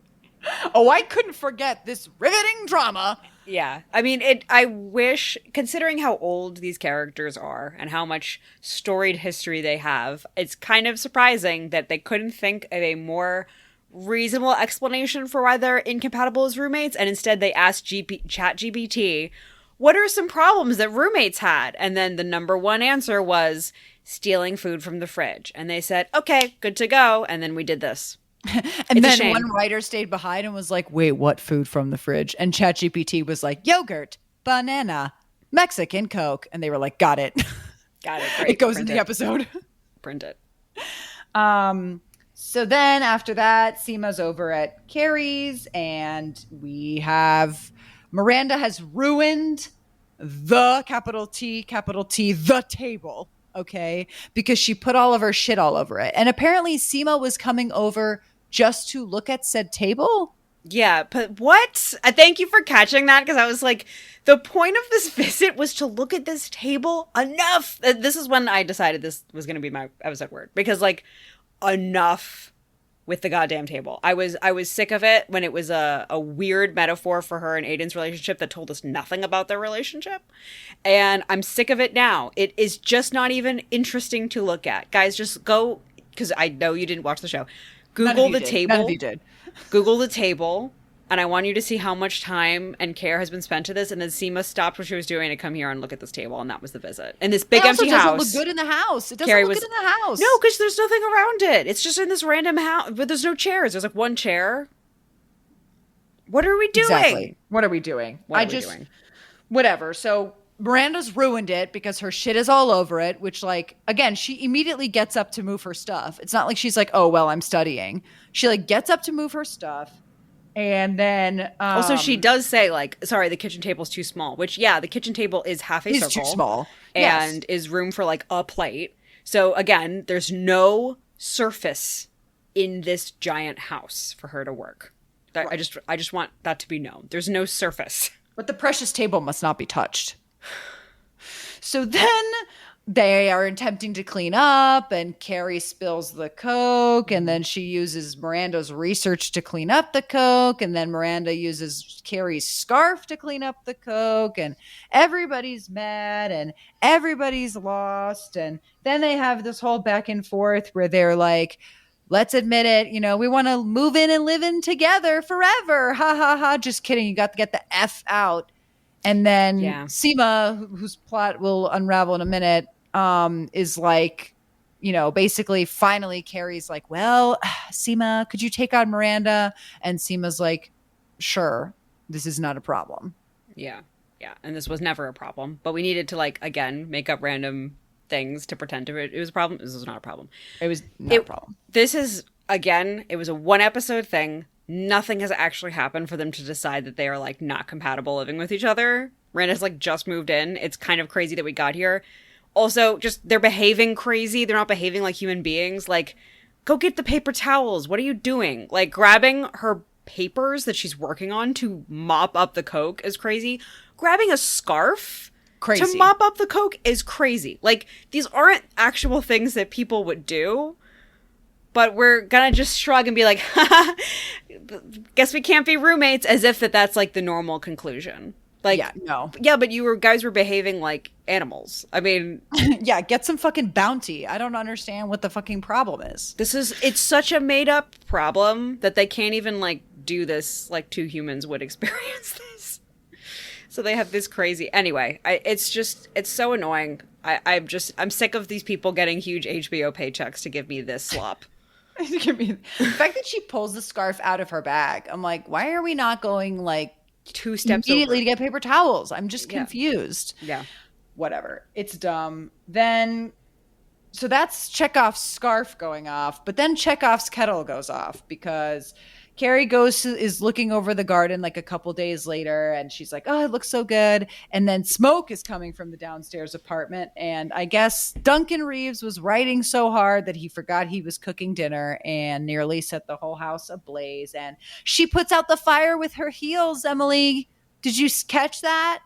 Oh, I couldn't forget this riveting drama. Yeah. I mean, I wish, considering how old these characters are and how much storied history they have, it's kind of surprising that they couldn't think of a more reasonable explanation for why they're incompatible as roommates, and instead they asked ChatGPT, what are some problems that roommates had? And then the number one answer was stealing food from the fridge. And they said, okay, good to go. And then we did this. And then one writer stayed behind and was like, wait, what food from the fridge? And ChatGPT was like, yogurt, banana, Mexican Coke. And they were like, got it. Got it. Great. It goes in the episode. Print it. So then after that, Seema's over at Carrie's and we have Miranda has ruined the capital T, the table. Okay. Because she put all of her shit all over it. And apparently Seema was coming over just to look at said table. Yeah, but what? Thank you for catching that, because I was like, the point of this visit was to look at this table. Enough. This is when I decided this was going to be my episode word, because, like, enough with the goddamn table. I was sick of it when it was a weird metaphor for her and Aiden's relationship that told us nothing about their relationship. And I'm sick of it now. It is just not even interesting to look at. Guys, just go, because I know you didn't watch the show. Google the table. None of you did. Google the table, and I want you to see how much time and care has been spent to this. And then Seema stopped what she was doing to come here and look at this table, and that was the visit. And this big empty house. It doesn't look good in the house. It doesn't look good in the house. No, because there's nothing around it. It's just in this random house, but there's no chairs. There's like one chair. What are we doing? Exactly. What are we doing? Whatever. So Miranda's ruined it because her shit is all over it, which, like, again, she immediately gets up to move her stuff. It's not like she's like, oh, well, I'm studying. She, like, gets up to move her stuff. And then also she does say, like, sorry, the kitchen table's too small, which, yeah, the kitchen table is half a circle. It's too small. And is room for, like, a plate. So, again, there's no surface in this giant house for her to work. Right. I just want that to be known. There's no surface. But the precious table must not be touched. So then they are attempting to clean up and Carrie spills the Coke and then she uses Miranda's research to clean up the Coke and then Miranda uses Carrie's scarf to clean up the Coke and everybody's mad and everybody's lost. And then they have this whole back and forth where they're like, let's admit it, you know, we want to move in and live in together forever. Ha ha ha. Just kidding. You got to get the F out. And then Seema, whose plot will unravel in a minute, is like, you know, basically finally Carrie's like, well, Seema, could you take on Miranda? And Seema's like, sure, this is not a problem. Yeah. Yeah. And this was never a problem. But we needed to, like, again, make up random things to pretend to it was a problem. This was not a problem. It was not a problem. This is, again, it was a one episode thing. Nothing has actually happened for them to decide that they are, like, not compatible living with each other. Miranda's, like, just moved in. It's kind of crazy that we got here. Also, just, they're behaving crazy. They're not behaving like human beings. Like, go get the paper towels. What are you doing? Like, grabbing her papers that she's working on to mop up the Coke is crazy. Grabbing a scarf Crazy. To mop up the coke is crazy. Like, these aren't actual things that people would do, but we're gonna just shrug and be like, haha, guess we can't be roommates, as if that's like the normal conclusion. Like, yeah, no. Yeah, but guys were behaving like animals. I mean, yeah, get some fucking bounty. I don't understand what the fucking problem is. It's such a made up problem that they can't even like do this like two humans would experience this. So they have this crazy. Anyway, it's so annoying. I'm sick of these people getting huge HBO paychecks to give me this slop. The fact that she pulls the scarf out of her bag, I'm like, why are we not going like 2 steps immediately over to get paper towels? I'm just confused. Yeah. Whatever. It's dumb. Then, so that's Chekov's scarf going off, but then Chekov's kettle goes off because Carrie is looking over the garden like a couple days later, and she's like, oh, it looks so good. And then smoke is coming from the downstairs apartment. And I guess Duncan Reeves was writing so hard that he forgot he was cooking dinner and nearly set the whole house ablaze. And she puts out the fire with her heels, Emily. Did you catch that?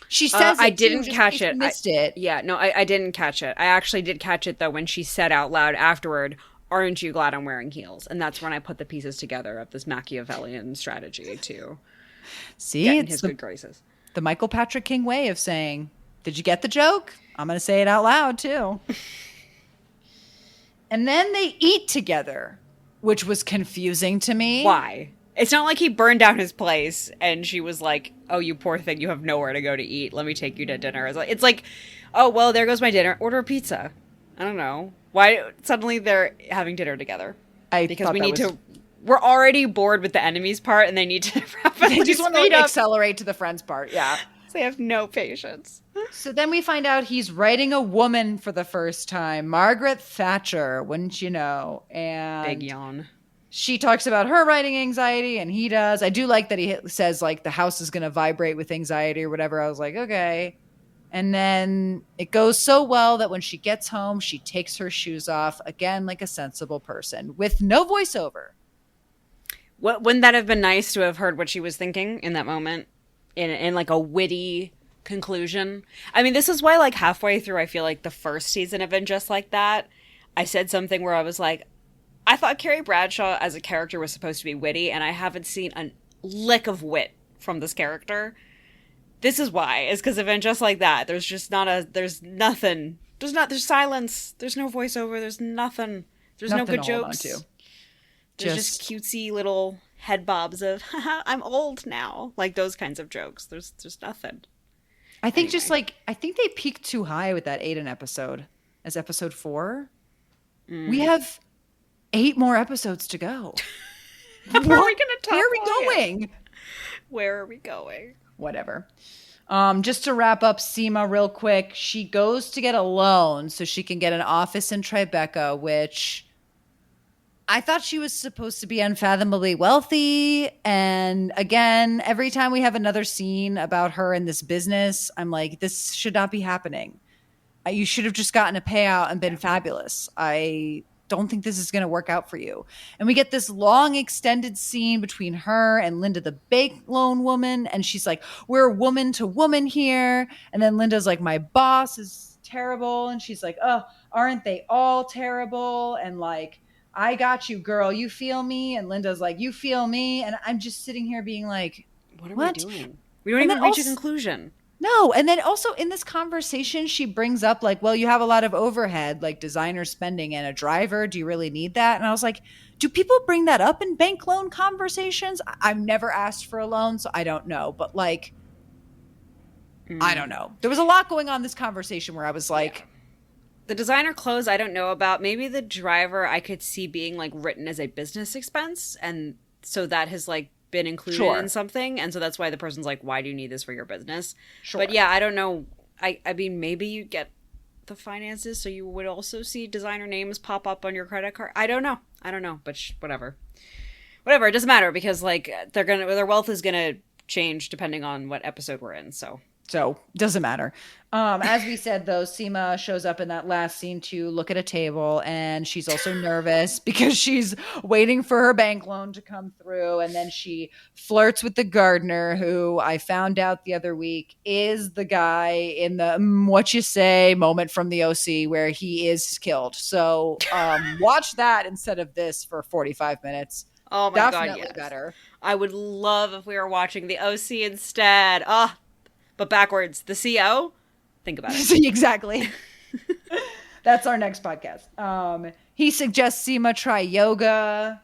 She says I didn't catch it. Missed it. Yeah, no, I didn't catch it. I actually did catch it, though, when she said out loud afterward, aren't you glad I'm wearing heels? And that's when I put the pieces together of this Machiavellian strategy to get in his good graces. The Michael Patrick King way of saying, did you get the joke? I'm going to say it out loud, too. And then they eat together, which was confusing to me. Why? It's not like he burned down his place and she was like, oh, you poor thing, you have nowhere to go to eat. Let me take you to dinner. It's like, oh, well, there goes my dinner. Order a pizza. I don't know. Why suddenly they're having dinner together? Because we're already bored with the enemies part, and they need to they just want to accelerate to the friends part. Yeah, they have no patience. So then we find out he's writing a woman for the first time, Margaret Thatcher, wouldn't you know? And big yawn. She talks about her writing anxiety, and he does. I do like that he says like the house is going to vibrate with anxiety or whatever. I was like, okay. And then it goes so well that when she gets home, she takes her shoes off, again, like a sensible person, with no voiceover. Wouldn't that have been nice to have heard what she was thinking in that moment? In like a witty conclusion? I mean, this is why, like, halfway through, I feel like the first season of And Just Like That, I said something where I was like, I thought Carrie Bradshaw as a character was supposed to be witty, and I haven't seen a lick of wit from this character. This is why, is because of And Just Like That. There's nothing. There's silence. There's no voiceover. There's nothing. There's no good jokes. There's just cutesy little head bobs of, haha, I'm old now. Like those kinds of jokes. There's nothing. I think I think they peaked too high with that Aiden episode as episode 4. We have 8 more episodes to go. How are we going to talk? Where are we going? Where are we going? Whatever. Just to wrap up Seema real quick, she goes to get a loan so she can get an office in Tribeca, which I thought she was supposed to be unfathomably wealthy. And again, every time we have another scene about her in this business, I'm like, this should not be happening. You should have just gotten a payout and been fabulous. I don't think this is going to work out for you. And we get this long extended scene between her and Linda, the bank loan woman. And she's like, we're woman to woman here. And then Linda's like, my boss is terrible. And she's like, oh, aren't they all terrible? And like, I got you, girl. You feel me? And Linda's like, you feel me? And I'm just sitting here being like, what are we doing? We don't even reach a conclusion. No. And then also in this conversation, she brings up like, well, you have a lot of overhead, like designer spending and a driver. Do you really need that? And I was like, do people bring that up in bank loan conversations? I've never asked for a loan, so I don't know. But like, I don't know. There was a lot going on in this conversation where I was like, the designer clothes I don't know about. Maybe the driver I could see being like written as a business expense. And so that has like been included in something, and so that's why the person's like, why do you need this for your business? But yeah, I don't know. I mean, maybe you get the finances so you would also see designer names pop up on your credit card. I don't know, but whatever, it doesn't matter, because like their wealth is gonna change depending on what episode we're in, so So doesn't matter. As we said, though, Seema shows up in that last scene to look at a table, and she's also nervous because she's waiting for her bank loan to come through. And then she flirts with the gardener, who I found out the other week is the guy in the what you say moment from the OC where he is killed. So watch that instead of this for 45 minutes. Oh my Definitely God, yes. better. I would love if we were watching the OC instead. But backwards. The CO? Think about it. Exactly. That's our next podcast. He suggests Seema try yoga.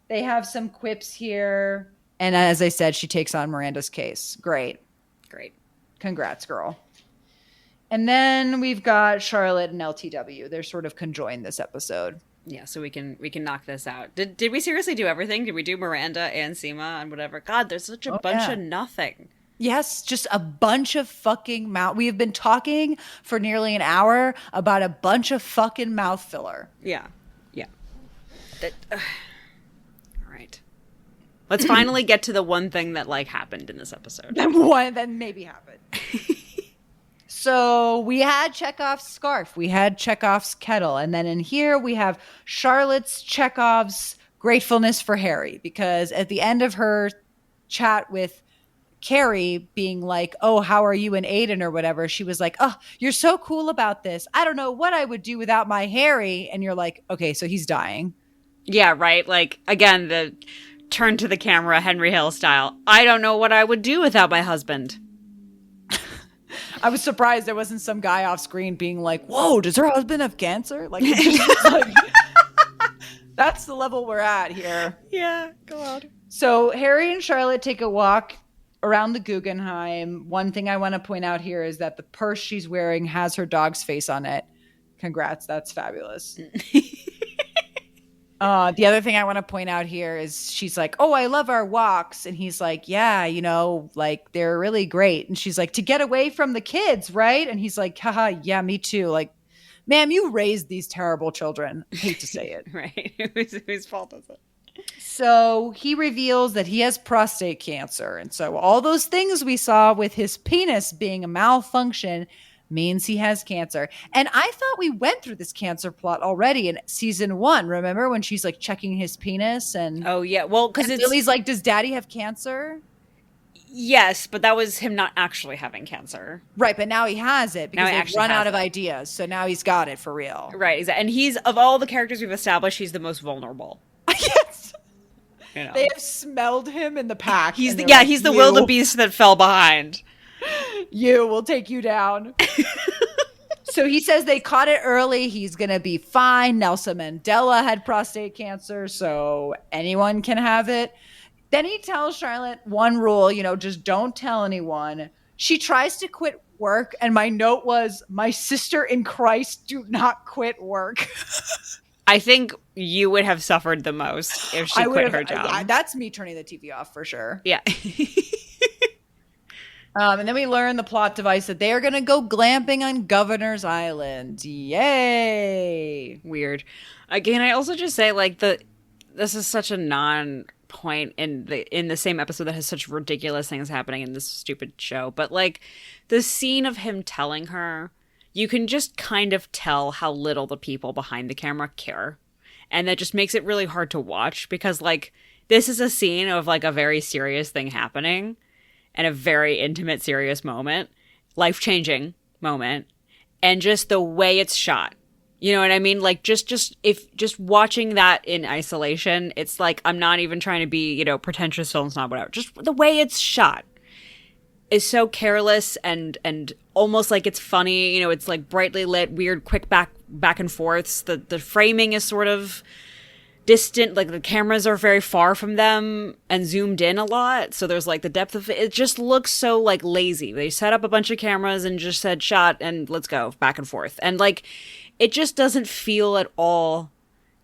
They have some quips here. And as I said, she takes on Miranda's case. Great. Congrats, girl. And then we've got Charlotte and LTW. They're sort of conjoined this episode. Yeah, so we can knock this out. Did we seriously do everything? Did we do Miranda and Seema and whatever? God, there's such a bunch of nothing. Yes, just a bunch of fucking mouth. We have been talking for nearly an hour about a bunch of fucking mouth filler. Yeah. All right. Let's finally get to the one thing that like happened in this episode. One that maybe happened. So we had Chekov's scarf. We had Chekov's kettle. And then in here we have Charlotte's Chekov's gratefulness for Harry. Because at the end of her chat with Carrie being like, oh, how are you and Aiden or whatever, she was like, oh, you're so cool about this. I don't know what I would do without my Harry. And you're like, okay, so he's dying. Yeah, right. Like, again, the turn to the camera, Henry Hill style. I don't know what I would do without my husband. I was surprised there wasn't some guy off screen being like, whoa, does her husband have cancer? Like, that's the level we're at here. Yeah, go on. So Harry and Charlotte take a walk around the Guggenheim. One thing I want to point out here is that the purse she's wearing has her dog's face on it. Congrats. That's fabulous. The other thing I want to point out here is she's like, oh, I love our walks. And he's like, yeah, you know, like they're really great. And she's like, to get away from the kids, right? And he's like, haha, yeah, me too. Like, ma'am, you raised these terrible children. I hate to say it. Right. Whose fault is it? So he reveals that he has prostate cancer. And so all those things we saw with his penis being a malfunction means he has cancer. And I thought we went through this cancer plot already in season 1. Remember when she's like checking his penis and oh yeah, well, because Lily's like, does daddy have cancer? Yes, but that was him not actually having cancer. Right, but now he has it because they've run out of ideas. So now he's got it for real. Right, exactly. And he's, of all the characters we've established, he's the most vulnerable. Yes. You know. They have smelled him in the pack. He's the wildebeest that fell behind. We'll take you down. So he says they caught it early. He's going to be fine. Nelson Mandela had prostate cancer, so anyone can have it. Then he tells Charlotte one rule, just don't tell anyone. She tries to quit work, and my note was, my sister in Christ, do not quit work. I think you would have suffered the most if she quit her job. That's me turning the TV off for sure. Yeah. And then we learn the plot device that they are going to go glamping on Governor's Island. Yay! Weird. Again, I also just say this is such a non-point in the same episode that has such ridiculous things happening in this stupid show. But the scene of him telling her, you can just kind of tell how little the people behind the camera care. And that just makes it really hard to watch because this is a scene of a very serious thing happening. And a very intimate, serious moment, life-changing moment, and just the way it's shot. You know what I mean? Just watching that in isolation, it's I'm not even trying to be, pretentious film snob, whatever. Just the way it's shot is so careless and almost like it's funny. It's brightly lit, weird, quick back and forths. The framing is sort of distant, the cameras are very far from them and zoomed in a lot, so there's the depth of it just looks so lazy. They set up a bunch of cameras and just said shot and let's go back and forth, and it just doesn't feel at all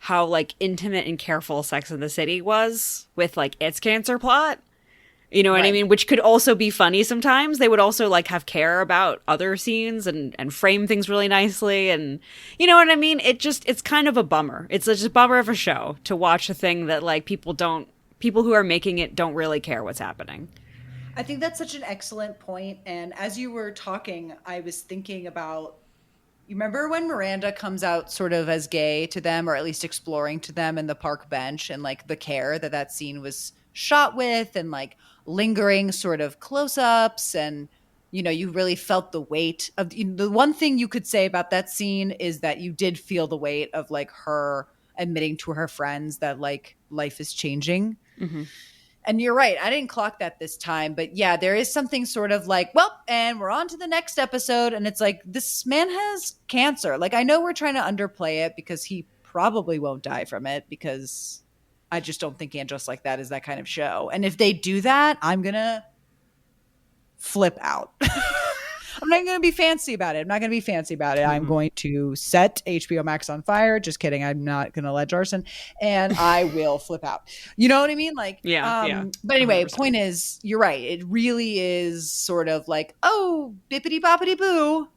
how intimate and careful Sex and the City was with its cancer plot. You know what I mean? Which could also be funny sometimes. They would also have care about other scenes and frame things really nicely. And you know what I mean? It's kind of a bummer. It's just a bummer of a show to watch a thing that people who are making it don't really care what's happening. I think that's such an excellent point. And as you were talking, I was thinking about, you remember when Miranda comes out sort of as gay to them, or at least exploring to them in the park bench, and like the care that that scene was shot with, and like lingering sort of close ups. And, you know, you really felt the weight of, you know, the one thing you could say about that scene is that you did feel the weight of like her admitting to her friends that like life is changing. Mm-hmm. And you're right. I didn't clock that this time. But yeah, there is something sort of like, well, and we're on to the next episode. And it's like, this man has cancer. Like, I know we're trying to underplay it because he probably won't die from it, because I just don't think And Just Like That is that kind of show. And if they do that, I'm going to flip out. I'm not going to be fancy about it. I'm going to set HBO Max on fire. Just kidding. I'm not going to let arson, and I will flip out. You know what I mean? Like, yeah. But anyway, 100%. point is, you're right. It really is sort of like, oh, bippity boppity boo.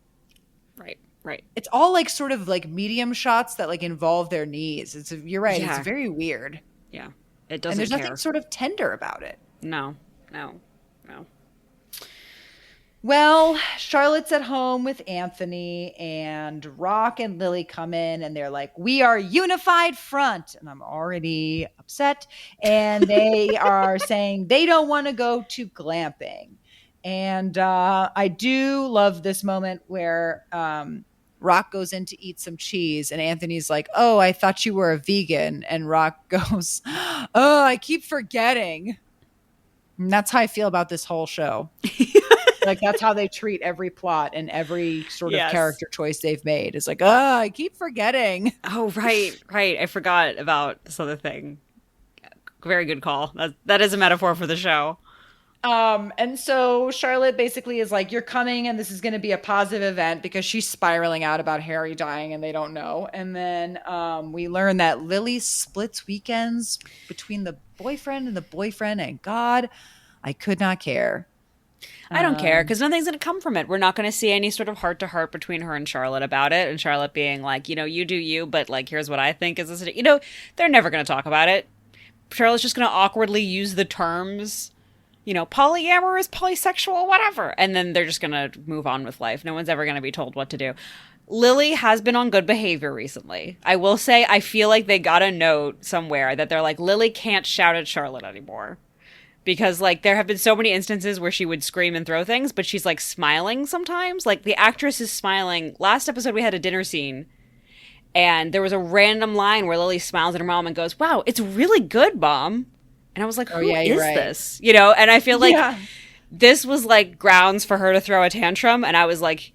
Right. It's all like sort of like medium shots that like involve their knees. You're right. Yeah. It's very weird. Yeah. It doesn't. And there's care. nothing sort of tender about it. No. Well, Charlotte's at home with Anthony, and Rock and Lily come in, and they're like, we are unified front. And I'm already upset. And they are saying they don't want to go to glamping. And I do love this moment where Rock goes in to eat some cheese, and Anthony's like, oh, I thought you were a vegan. And Rock goes, oh, I keep forgetting. And that's how I feel about this whole show. Like, that's how they treat every plot and every sort of character choice they've made. It's like, oh, I keep forgetting. Oh, right. I forgot about this other thing. Very good call. That is a metaphor for the show. And so Charlotte basically is like, you're coming and this is going to be a positive event, because she's spiraling out about Harry dying and they don't know. And then we learn that Lily splits weekends between the boyfriend, and God, I could not care. I don't care, because nothing's going to come from it. We're not going to see any sort of heart-to-heart between her and Charlotte about it, and Charlotte being like, you know, you do you, but like, here's what I think is this. You know, they're never going to talk about it. Charlotte's just going to awkwardly use the terms, you know, polyamorous, polysexual, whatever, and then they're just going to move on with life. No one's ever going to be told what to do. Lily has been on good behavior recently. I will say, I feel like they got a note somewhere that they're like, Lily can't shout at Charlotte anymore. Because, like, there have been so many instances where she would scream and throw things, but she's, like, smiling sometimes. Like, the actress is smiling. Last episode, we had a dinner scene, and there was a random line where Lily smiles at her mom and goes, wow, it's really good, Mom. And I was like, who is this? You know, and I feel like this was, like, grounds for her to throw a tantrum, and I was like,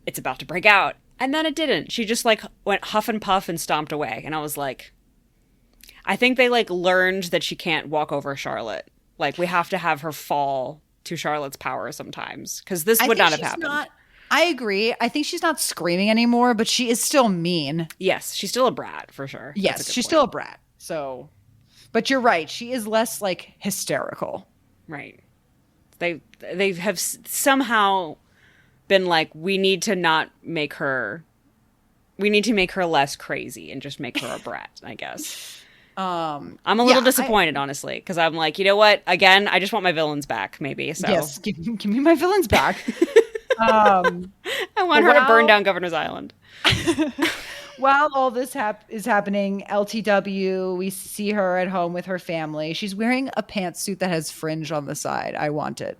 it's about to break out. And then it didn't. She just, like, went huff and puff and stomped away. And I was like, I think they, like, learned that she can't walk over Charlotte. Like, we have to have her fall to Charlotte's power sometimes, because this would not have happened. I agree. I think she's not screaming anymore, but she is still mean. Yes, she's still a brat, for sure. Yes, she's still a brat. So, but you're right. She is less, like, hysterical. Right. They have somehow been like, we need to make her less crazy and just make her a brat, I guess. I'm a little disappointed, honestly, because I'm like, you know what? Again, I just want my villains back, maybe. So yes, give me my villains back. I want her to burn down Governor's Island. While all this is happening, LTW, we see her at home with her family. She's wearing a pantsuit that has fringe on the side. I want it.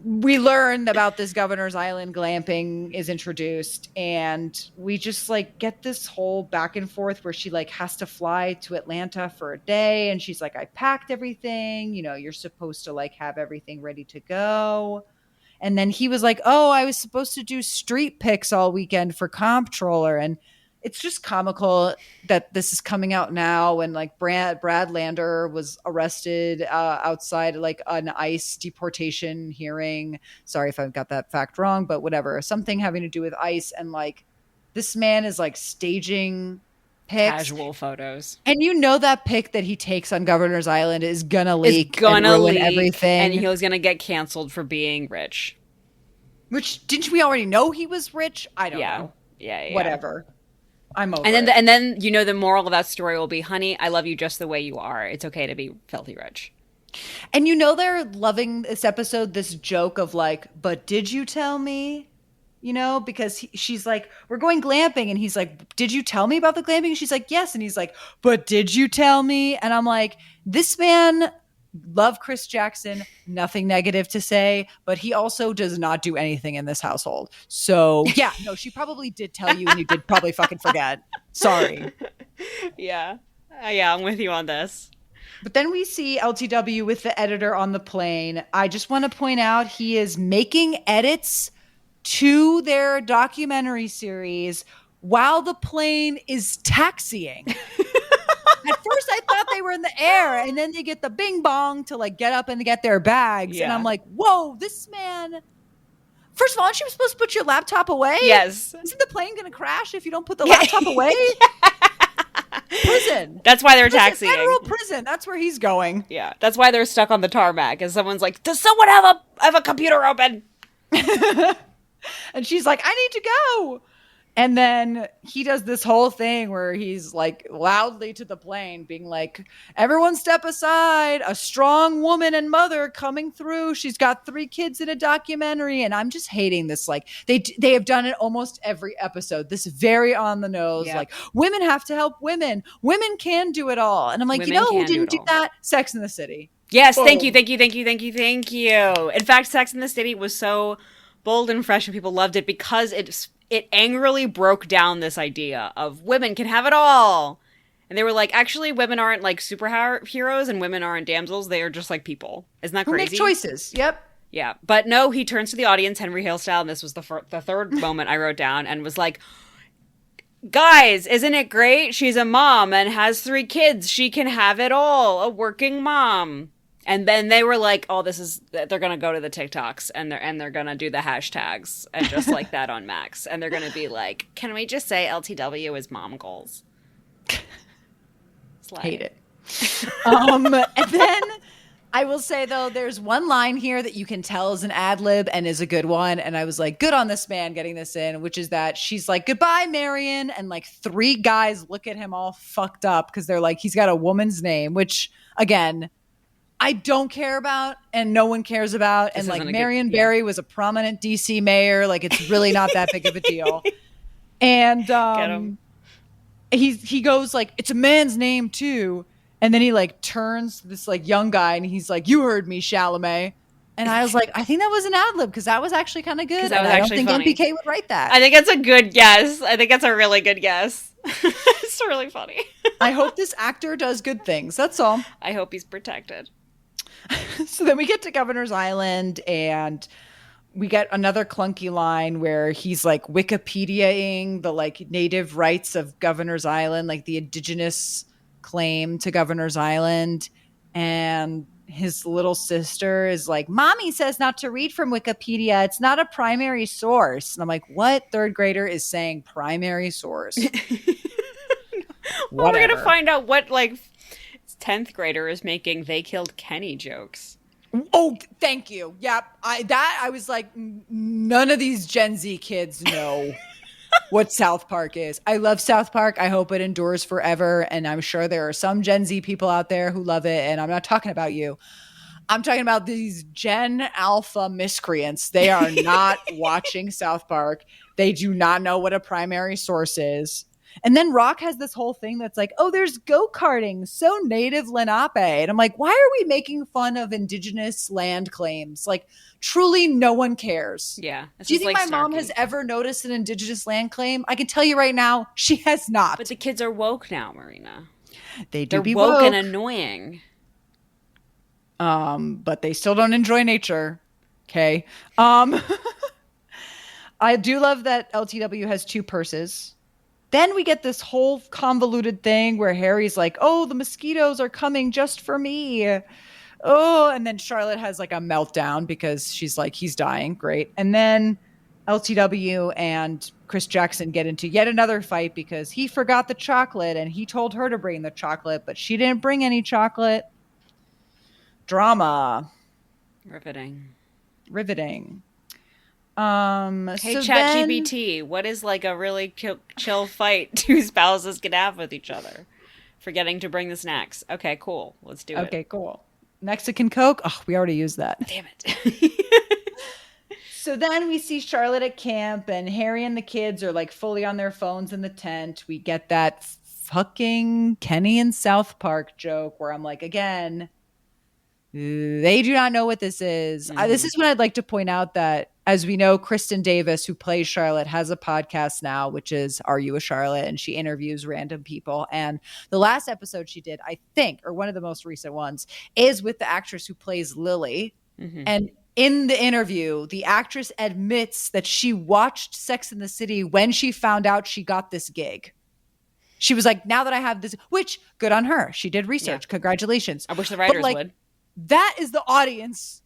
We learn about this Governor's Island glamping is introduced, and we just like get this whole back and forth where she like has to fly to Atlanta for a day, and she's like, I packed everything, you know, you're supposed to like have everything ready to go. And then he was like, oh, I was supposed to do street pics all weekend for Comptroller. And it's just comical that this is coming out now when like Brad Lander was arrested outside like an ICE deportation hearing. Sorry if I've got that fact wrong, but whatever. Something having to do with ICE. And like this man is like staging pics. Casual photos. And you know that pic that he takes on Governor's Island is gonna leak and ruin everything. And he was gonna get canceled for being rich. Which, didn't we already know he was rich? I don't know. Yeah. Whatever. I'm over it. And then, you know, the moral of that story will be, honey, I love you just the way you are. It's okay to be filthy rich. And you know they're loving this episode, this joke of like, but did you tell me? You know, because she's like, we're going glamping. And he's like, did you tell me about the glamping? And she's like, yes. And he's like, but did you tell me? And I'm like, this man, love Chris Jackson, nothing negative to say, but he also does not do anything in this household. So yeah, no, she probably did tell you and you did probably fucking forget. Sorry. Yeah. Yeah, I'm with you on this. But then we see LTW with the editor on the plane. I just want to point out he is making edits to their documentary series while the plane is taxiing. At first I thought they were in the air, and then they get the bing bong to like get up and get their bags. Yeah. And I'm like, whoa, this man. First of all, aren't you supposed to put your laptop away? Yes. Isn't the plane going to crash if you don't put the laptop away? Prison. That's why they're taxiing. Federal prison. That's where he's going. Yeah. That's why they're stuck on the tarmac. And someone's like, does someone have a computer open? And she's like, I need to go. And then he does this whole thing where he's like loudly to the plane being like, everyone step aside, a strong woman and mother coming through. She's got 3 kids in a documentary. And I'm just hating this. Like they have done it almost every episode. This very on the nose, like women have to help women. Women can do it all. And I'm like, women, you know who didn't do that? Sex in the City. Yes. Boom. Thank you. In fact, Sex in the City was so bold and fresh and people loved it because it angrily broke down this idea of women can have it all. And they were like, actually, women aren't like superheroes and women aren't damsels. They are just like people. Isn't that crazy? Who make choices. Yep. Yeah. But no, he turns to the audience, Henry Hale style, and this was the third moment I wrote down, and was like, guys, isn't it great? She's a mom and has 3 kids. She can have it all. A working mom. And then they were like, oh, they're going to go to the TikToks and they're going to do the hashtags and just like that on Max. And they're going to be like, can we just say LTW is mom goals? Hate it. And then I will say, though, there's one line here that you can tell is an ad lib and is a good one. And I was like, good on this man getting this in, which is that she's like, goodbye, Marion. And like 3 guys look at him all fucked up because they're like, he's got a woman's name, which again, I don't care about and no one cares about. And like Marion Barry was a prominent DC mayor. Like it's really not that big of a deal. And he goes like, it's a man's name too. And then he like turns to this like young guy and he's like, you heard me, Chalamet. And I was like, I think that was an ad lib because that was actually kind of good. And I don't think funny. NPK would write that. I think that's a good guess. I think that's a really good guess. It's really funny. I hope this actor does good things. That's all. I hope he's protected. So then we get to Governor's Island and we get another clunky line where he's like Wikipediaing the like native rights of Governor's Island, like the indigenous claim to Governor's Island. And his little sister is like, Mommy says not to read from Wikipedia. It's not a primary source. And I'm like, what 3rd grader is saying primary source? Well, we're going to find out what like 10th grader is making they killed Kenny jokes. Oh, thank you. Yep. I was like, none of these Gen Z kids know what South Park is. I love South Park. I hope it endures forever. And I'm sure there are some Gen Z people out there who love it. And I'm not talking about you. I'm talking about these Gen Alpha miscreants. They are not watching South Park. They do not know what a primary source is. And then Rock has this whole thing that's like, oh, there's go-karting, so native Lenape. And I'm like, why are we making fun of indigenous land claims? Like, truly no one cares. Yeah. Do you think my mom has ever noticed an indigenous land claim? I can tell you right now, she has not. But the kids are woke now, Marina. They're be woke and annoying. But they still don't enjoy nature. Okay. I do love that LTW has 2 purses. Then we get this whole convoluted thing where Harry's like, oh, the mosquitoes are coming just for me. Oh, and then Charlotte has like a meltdown because she's like, he's dying. Great. And then LTW and Chris Jackson get into yet another fight because he forgot the chocolate and he told her to bring the chocolate, but she didn't bring any chocolate. Drama. Riveting. Hey, So ChatGPT, what is like a really chill fight 2 spouses can have with each other? Forgetting to bring the snacks. Okay, cool. Let's do it. Okay, cool. Mexican Coke? Oh, we already used that. Damn it. So then we see Charlotte at camp, and Harry and the kids are like fully on their phones in the tent. We get that fucking Kenny and South Park joke where I'm like, again, they do not know what this is. This is when I'd like to point out that, as we know, Kristen Davis, who plays Charlotte, has a podcast now, which is Are You a Charlotte? And she interviews random people. And the last episode she did, I think, or one of the most recent ones, is with the actress who plays Lily. And in the interview, the actress admits that she watched Sex and the City when she found out she got this gig. She was like, now that I have this, which good on her. She did research. Yeah. Congratulations. I wish the writers would. That is the audience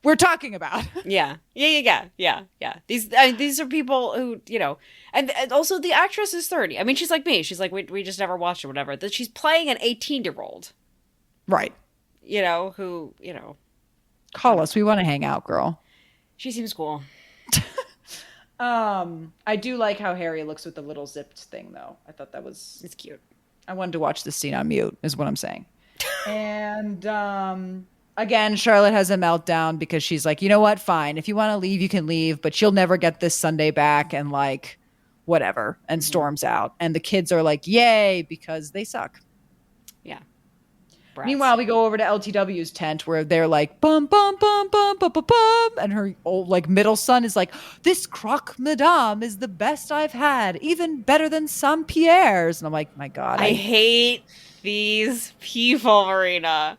we're talking about. Yeah. These are people who, you know, and also the actress is 30. I mean, she's like me. She's like, we just never watched or whatever. That she's playing an 18-year-old. Right. You know, who, you know. Call us. We want to hang out, girl. She seems cool. I do like how Harry looks with the little zipped thing, though. I thought that was... It's cute. I wanted to watch this scene on mute, is what I'm saying. And again, Charlotte has a meltdown because she's like, you know what? Fine. If you want to leave, you can leave, but you'll never get this Sunday back, and like, whatever, and storms out. And the kids are like, yay, because they suck. Yeah. Brats. Meanwhile, we go over to LTW's tent where they're like, bum, bum, bum, bum, bum, bum, bum. And her old, like, middle son is like, this croque madame is the best I've had, even better than Saint Pierre's. And I'm like, my God. I hate these people, Marina.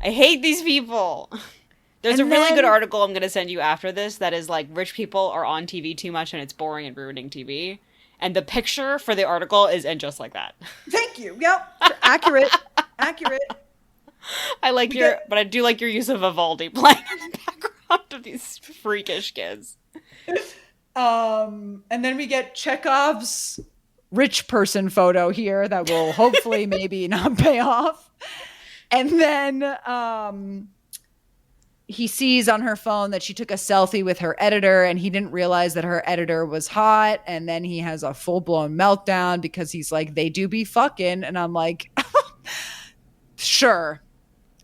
I hate these people. There's a really good article I'm going to send you after this that is like, rich people are on TV too much and it's boring and ruining TV. And the picture for the article is and just like that. Thank you. Yep. Accurate. But I do like your use of Vivaldi playing in the background of these freakish kids. And then we get Chekov's rich person photo here that will hopefully maybe not pay off. And then he sees on her phone that she took a selfie with her editor, and he didn't realize that her editor was hot. And then he has a full-blown meltdown because he's like, they do be fucking. And I'm like, sure.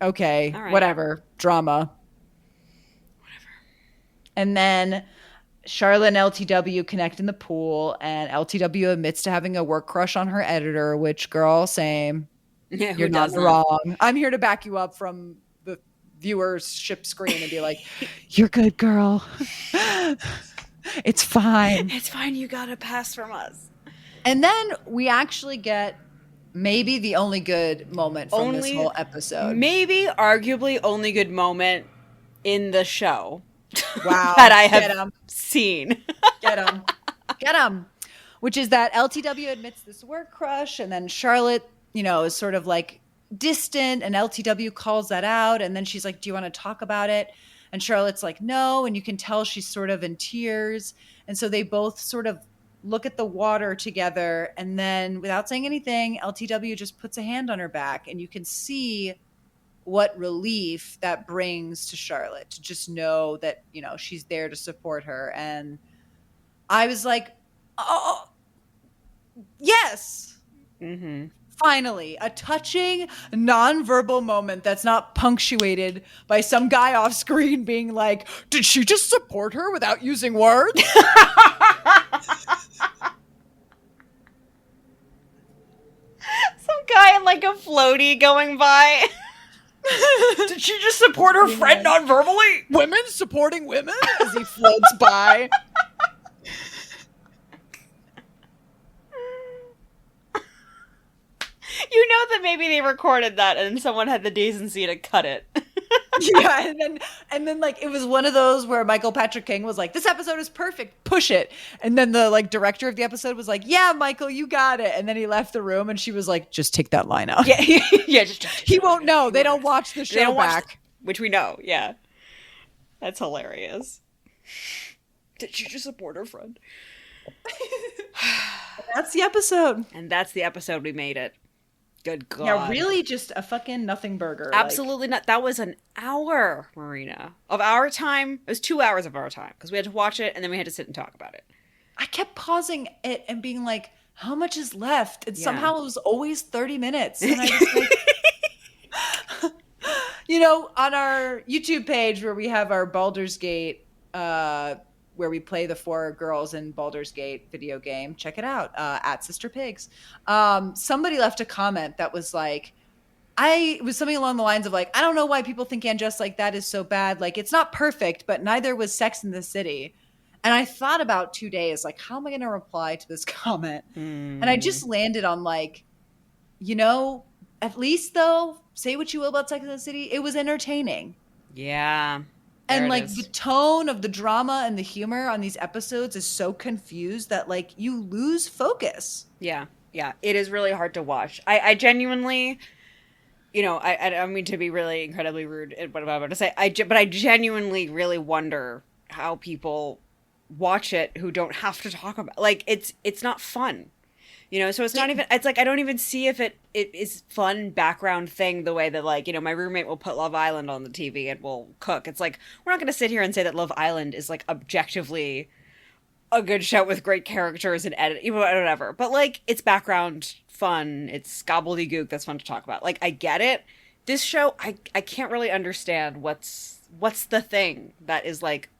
Okay. Right. Whatever. Drama. Whatever. And then Charlotte and LTW connect in the pool, and LTW admits to having a work crush on her editor, which, girl, same. Yeah, you're not wrong. I'm here to back you up from the viewership screen and be like, you're good, girl. It's fine. It's fine. You got a pass from us. And then we actually get maybe the only good moment from this whole episode. Maybe arguably only good moment in the show. Wow. That I have seen. Get him. Which is that LTW admits this work crush, and then Charlotte, you know, is sort of like distant, and LTW calls that out. And then she's like, do you want to talk about it? And Charlotte's like, no. And you can tell she's sort of in tears. And so they both sort of look at the water together. And then without saying anything, LTW just puts a hand on her back, and you can see what relief that brings to Charlotte to just know that, you know, she's there to support her. And I was like, oh, yes. Mm-hmm. Finally, a touching, nonverbal moment that's not punctuated by some guy off screen being like, did she just support her without using words? Some guy in like a floaty going by. Did she just support her friend non-verbally? Women supporting women as he floats by. You know that maybe they recorded that and someone had the decency to cut it. Yeah, and then like it was one of those where Michael Patrick King was like, this episode is perfect, push it. And then the like director of the episode was like, yeah, Michael, you got it. And then he left the room, and she was like, just take that line out. Yeah, just he won't know. They don't watch the show back. Which we know, yeah. That's hilarious. Did she just support her friend? That's the episode. And that's the episode. We made it. Good God. Yeah, really just a fucking nothing burger. Absolutely not. That was an hour, Marina, of our time. It was 2 hours of our time because we had to watch it and then we had to sit and talk about it. I kept pausing it and being like, how much is left? And somehow it was always 30 minutes. And I was like, On our YouTube page where we have our Baldur's Gate, where we play the 4 girls in Baldur's Gate video game, check it out, at Sister Pigs. Somebody left a comment that was like, it was something along the lines of like, I don't know why people think And Just Like That is so bad. Like, it's not perfect, but neither was Sex and the City. And I thought about 2 days, like, how am I going to reply to this comment? And I just landed on like, at least though, say what you will about Sex and the City, it was entertaining. Yeah. And like the tone of the drama and the humor on these episodes is so confused that like you lose focus. Yeah. Yeah. It is really hard to watch. I genuinely, I don't mean to be really incredibly rude in what I'm about to say. But I genuinely really wonder how people watch it who don't have to talk about, like, it's not fun. So it's not even, it's like, I don't even see if it is fun background thing the way that, like, my roommate will put Love Island on the TV and we'll cook. It's like, we're not going to sit here and say that Love Island is, like, objectively a good show with great characters and edit, whatever. But, like, it's background fun. It's gobbledygook that's fun to talk about. Like, I get it. This show, I can't really understand what's the thing that is, like,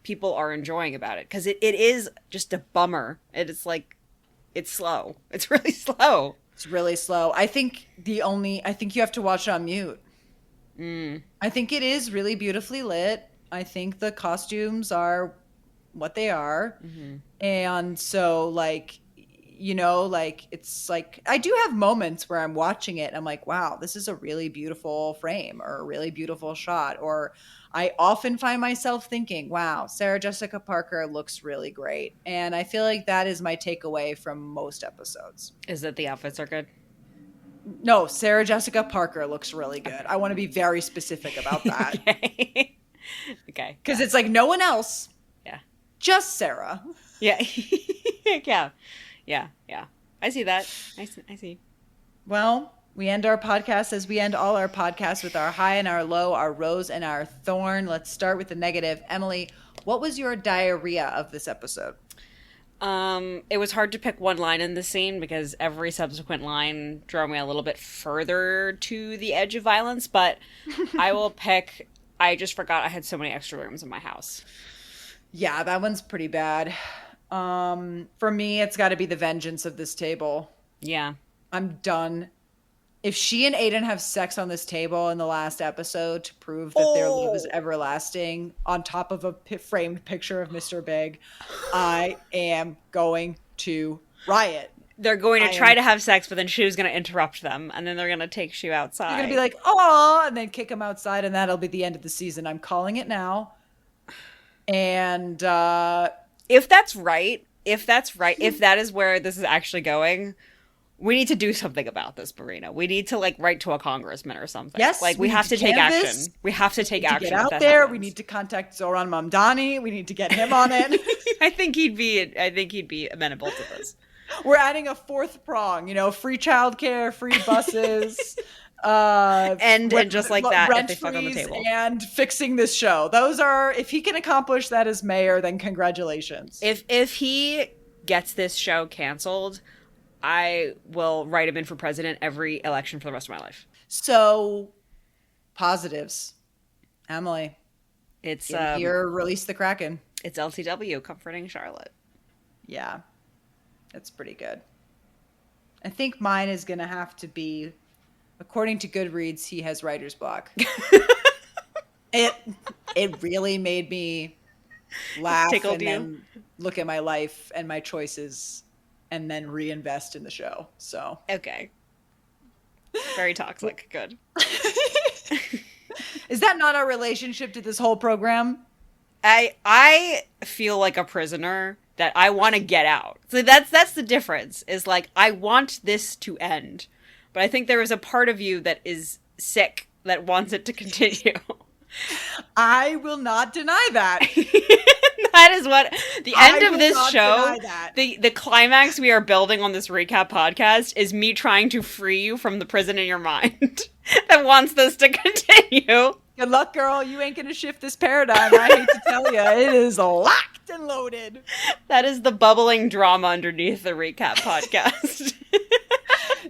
people are enjoying about it. Because it is just a bummer. It's, like, it's slow. It's really slow. It's really slow. I think you have to watch it on mute. I think it is really beautifully lit. I think the costumes are what they are. Mm-hmm. And so like, it's like, I do have moments where I'm watching it and I'm like, wow, this is a really beautiful frame or a really beautiful shot. Or I often find myself thinking, wow, Sarah Jessica Parker looks really great. And I feel like that is my takeaway from most episodes. Is that the outfits are good? No, Sarah Jessica Parker looks really good. I want to be very specific about that. Okay. Because it's like no one else. Yeah. Just Sarah. Yeah. Yeah. I see that. I see. Well, we end our podcast as we end all our podcasts with our high and our low, our rose and our thorn. Let's start with the negative. Emily, what was your diarrhea of this episode? It was hard to pick one line in the scene because every subsequent line drove me a little bit further to the edge of violence, but I will pick, I just forgot I had so many extra rooms in my house. Yeah, that one's pretty bad. For me, it's got to be the vengeance of this table. Yeah. I'm done. If she and Aiden have sex on this table in the last episode to prove that their love is everlasting on top of a framed picture of Mr. Big, I am going to riot. They're going to try to have sex, but then Shu's going to interrupt them, and then they're going to take Shu outside. They're going to be like, oh, and then kick him outside, and that'll be the end of the season. I'm calling it now. And if that's right, if that is where this is actually going, we need to do something about this, Marina. We need to write to a congressman or something. Yes, like we have to take action. We have to take action. Get out there. We need to contact Zoran Mamdani. We need to get him on it. I think he'd be amenable to this. We're adding a fourth prong. Free childcare, free buses. And just like that, if they fuck on the table. And fixing this show. Those are, if he can accomplish that as mayor, then congratulations. If he gets this show canceled, I will write him in for president every election for the rest of my life. So, positives. Emily. It's here, release the Kraken. It's LTW comforting Charlotte. Yeah. That's pretty good. I think mine is going to have to be, according to Goodreads, he has writer's block. It really made me laugh and then look at my life and my choices and then reinvest in the show. So okay, very toxic. Good. Is that not our relationship to this whole program? I feel like a prisoner that I want to get out. So that's the difference. Is like I want this to end. But I think there is a part of you that is sick that wants it to continue. I will not deny that. That is what the end of this show, the climax we are building on this recap podcast is me trying to free you from the prison in your mind that wants this to continue. Good luck, girl. You ain't going to shift this paradigm. I hate to tell you. It is locked and loaded. That is the bubbling drama underneath the recap podcast.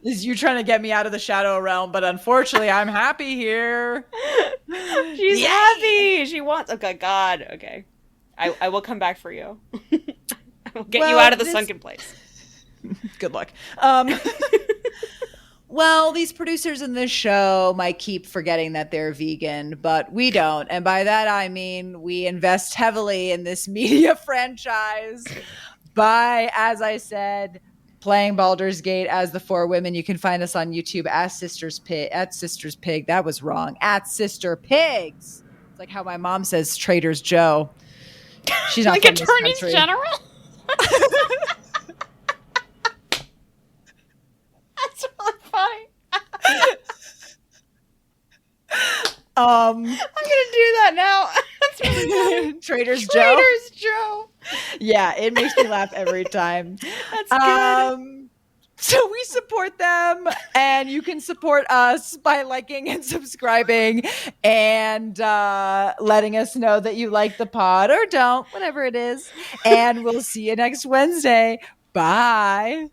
Is you trying to get me out of the shadow realm, but unfortunately I'm happy here. She's happy. She wants. Okay, God. Okay, I will come back for you. I will get you out of the sunken place. Good luck. Well, these producers in this show might keep forgetting that they're vegan, but we don't. And by that, I mean we invest heavily in this media franchise by, as I said, playing Baldur's Gate as the four women. You can find us on YouTube at Sisters Pig. That was wrong. At Sister Pigs. It's like how my mom says Trader's Joe. She's not like from attorneys general. That's really funny. I'm gonna do that now. That's really funny. Trader's Joe. Yeah, it makes me laugh every time. That's good. So we support them, and you can support us by liking and subscribing and letting us know that you like the pod or don't, whatever it is. And we'll see you next Wednesday. Bye.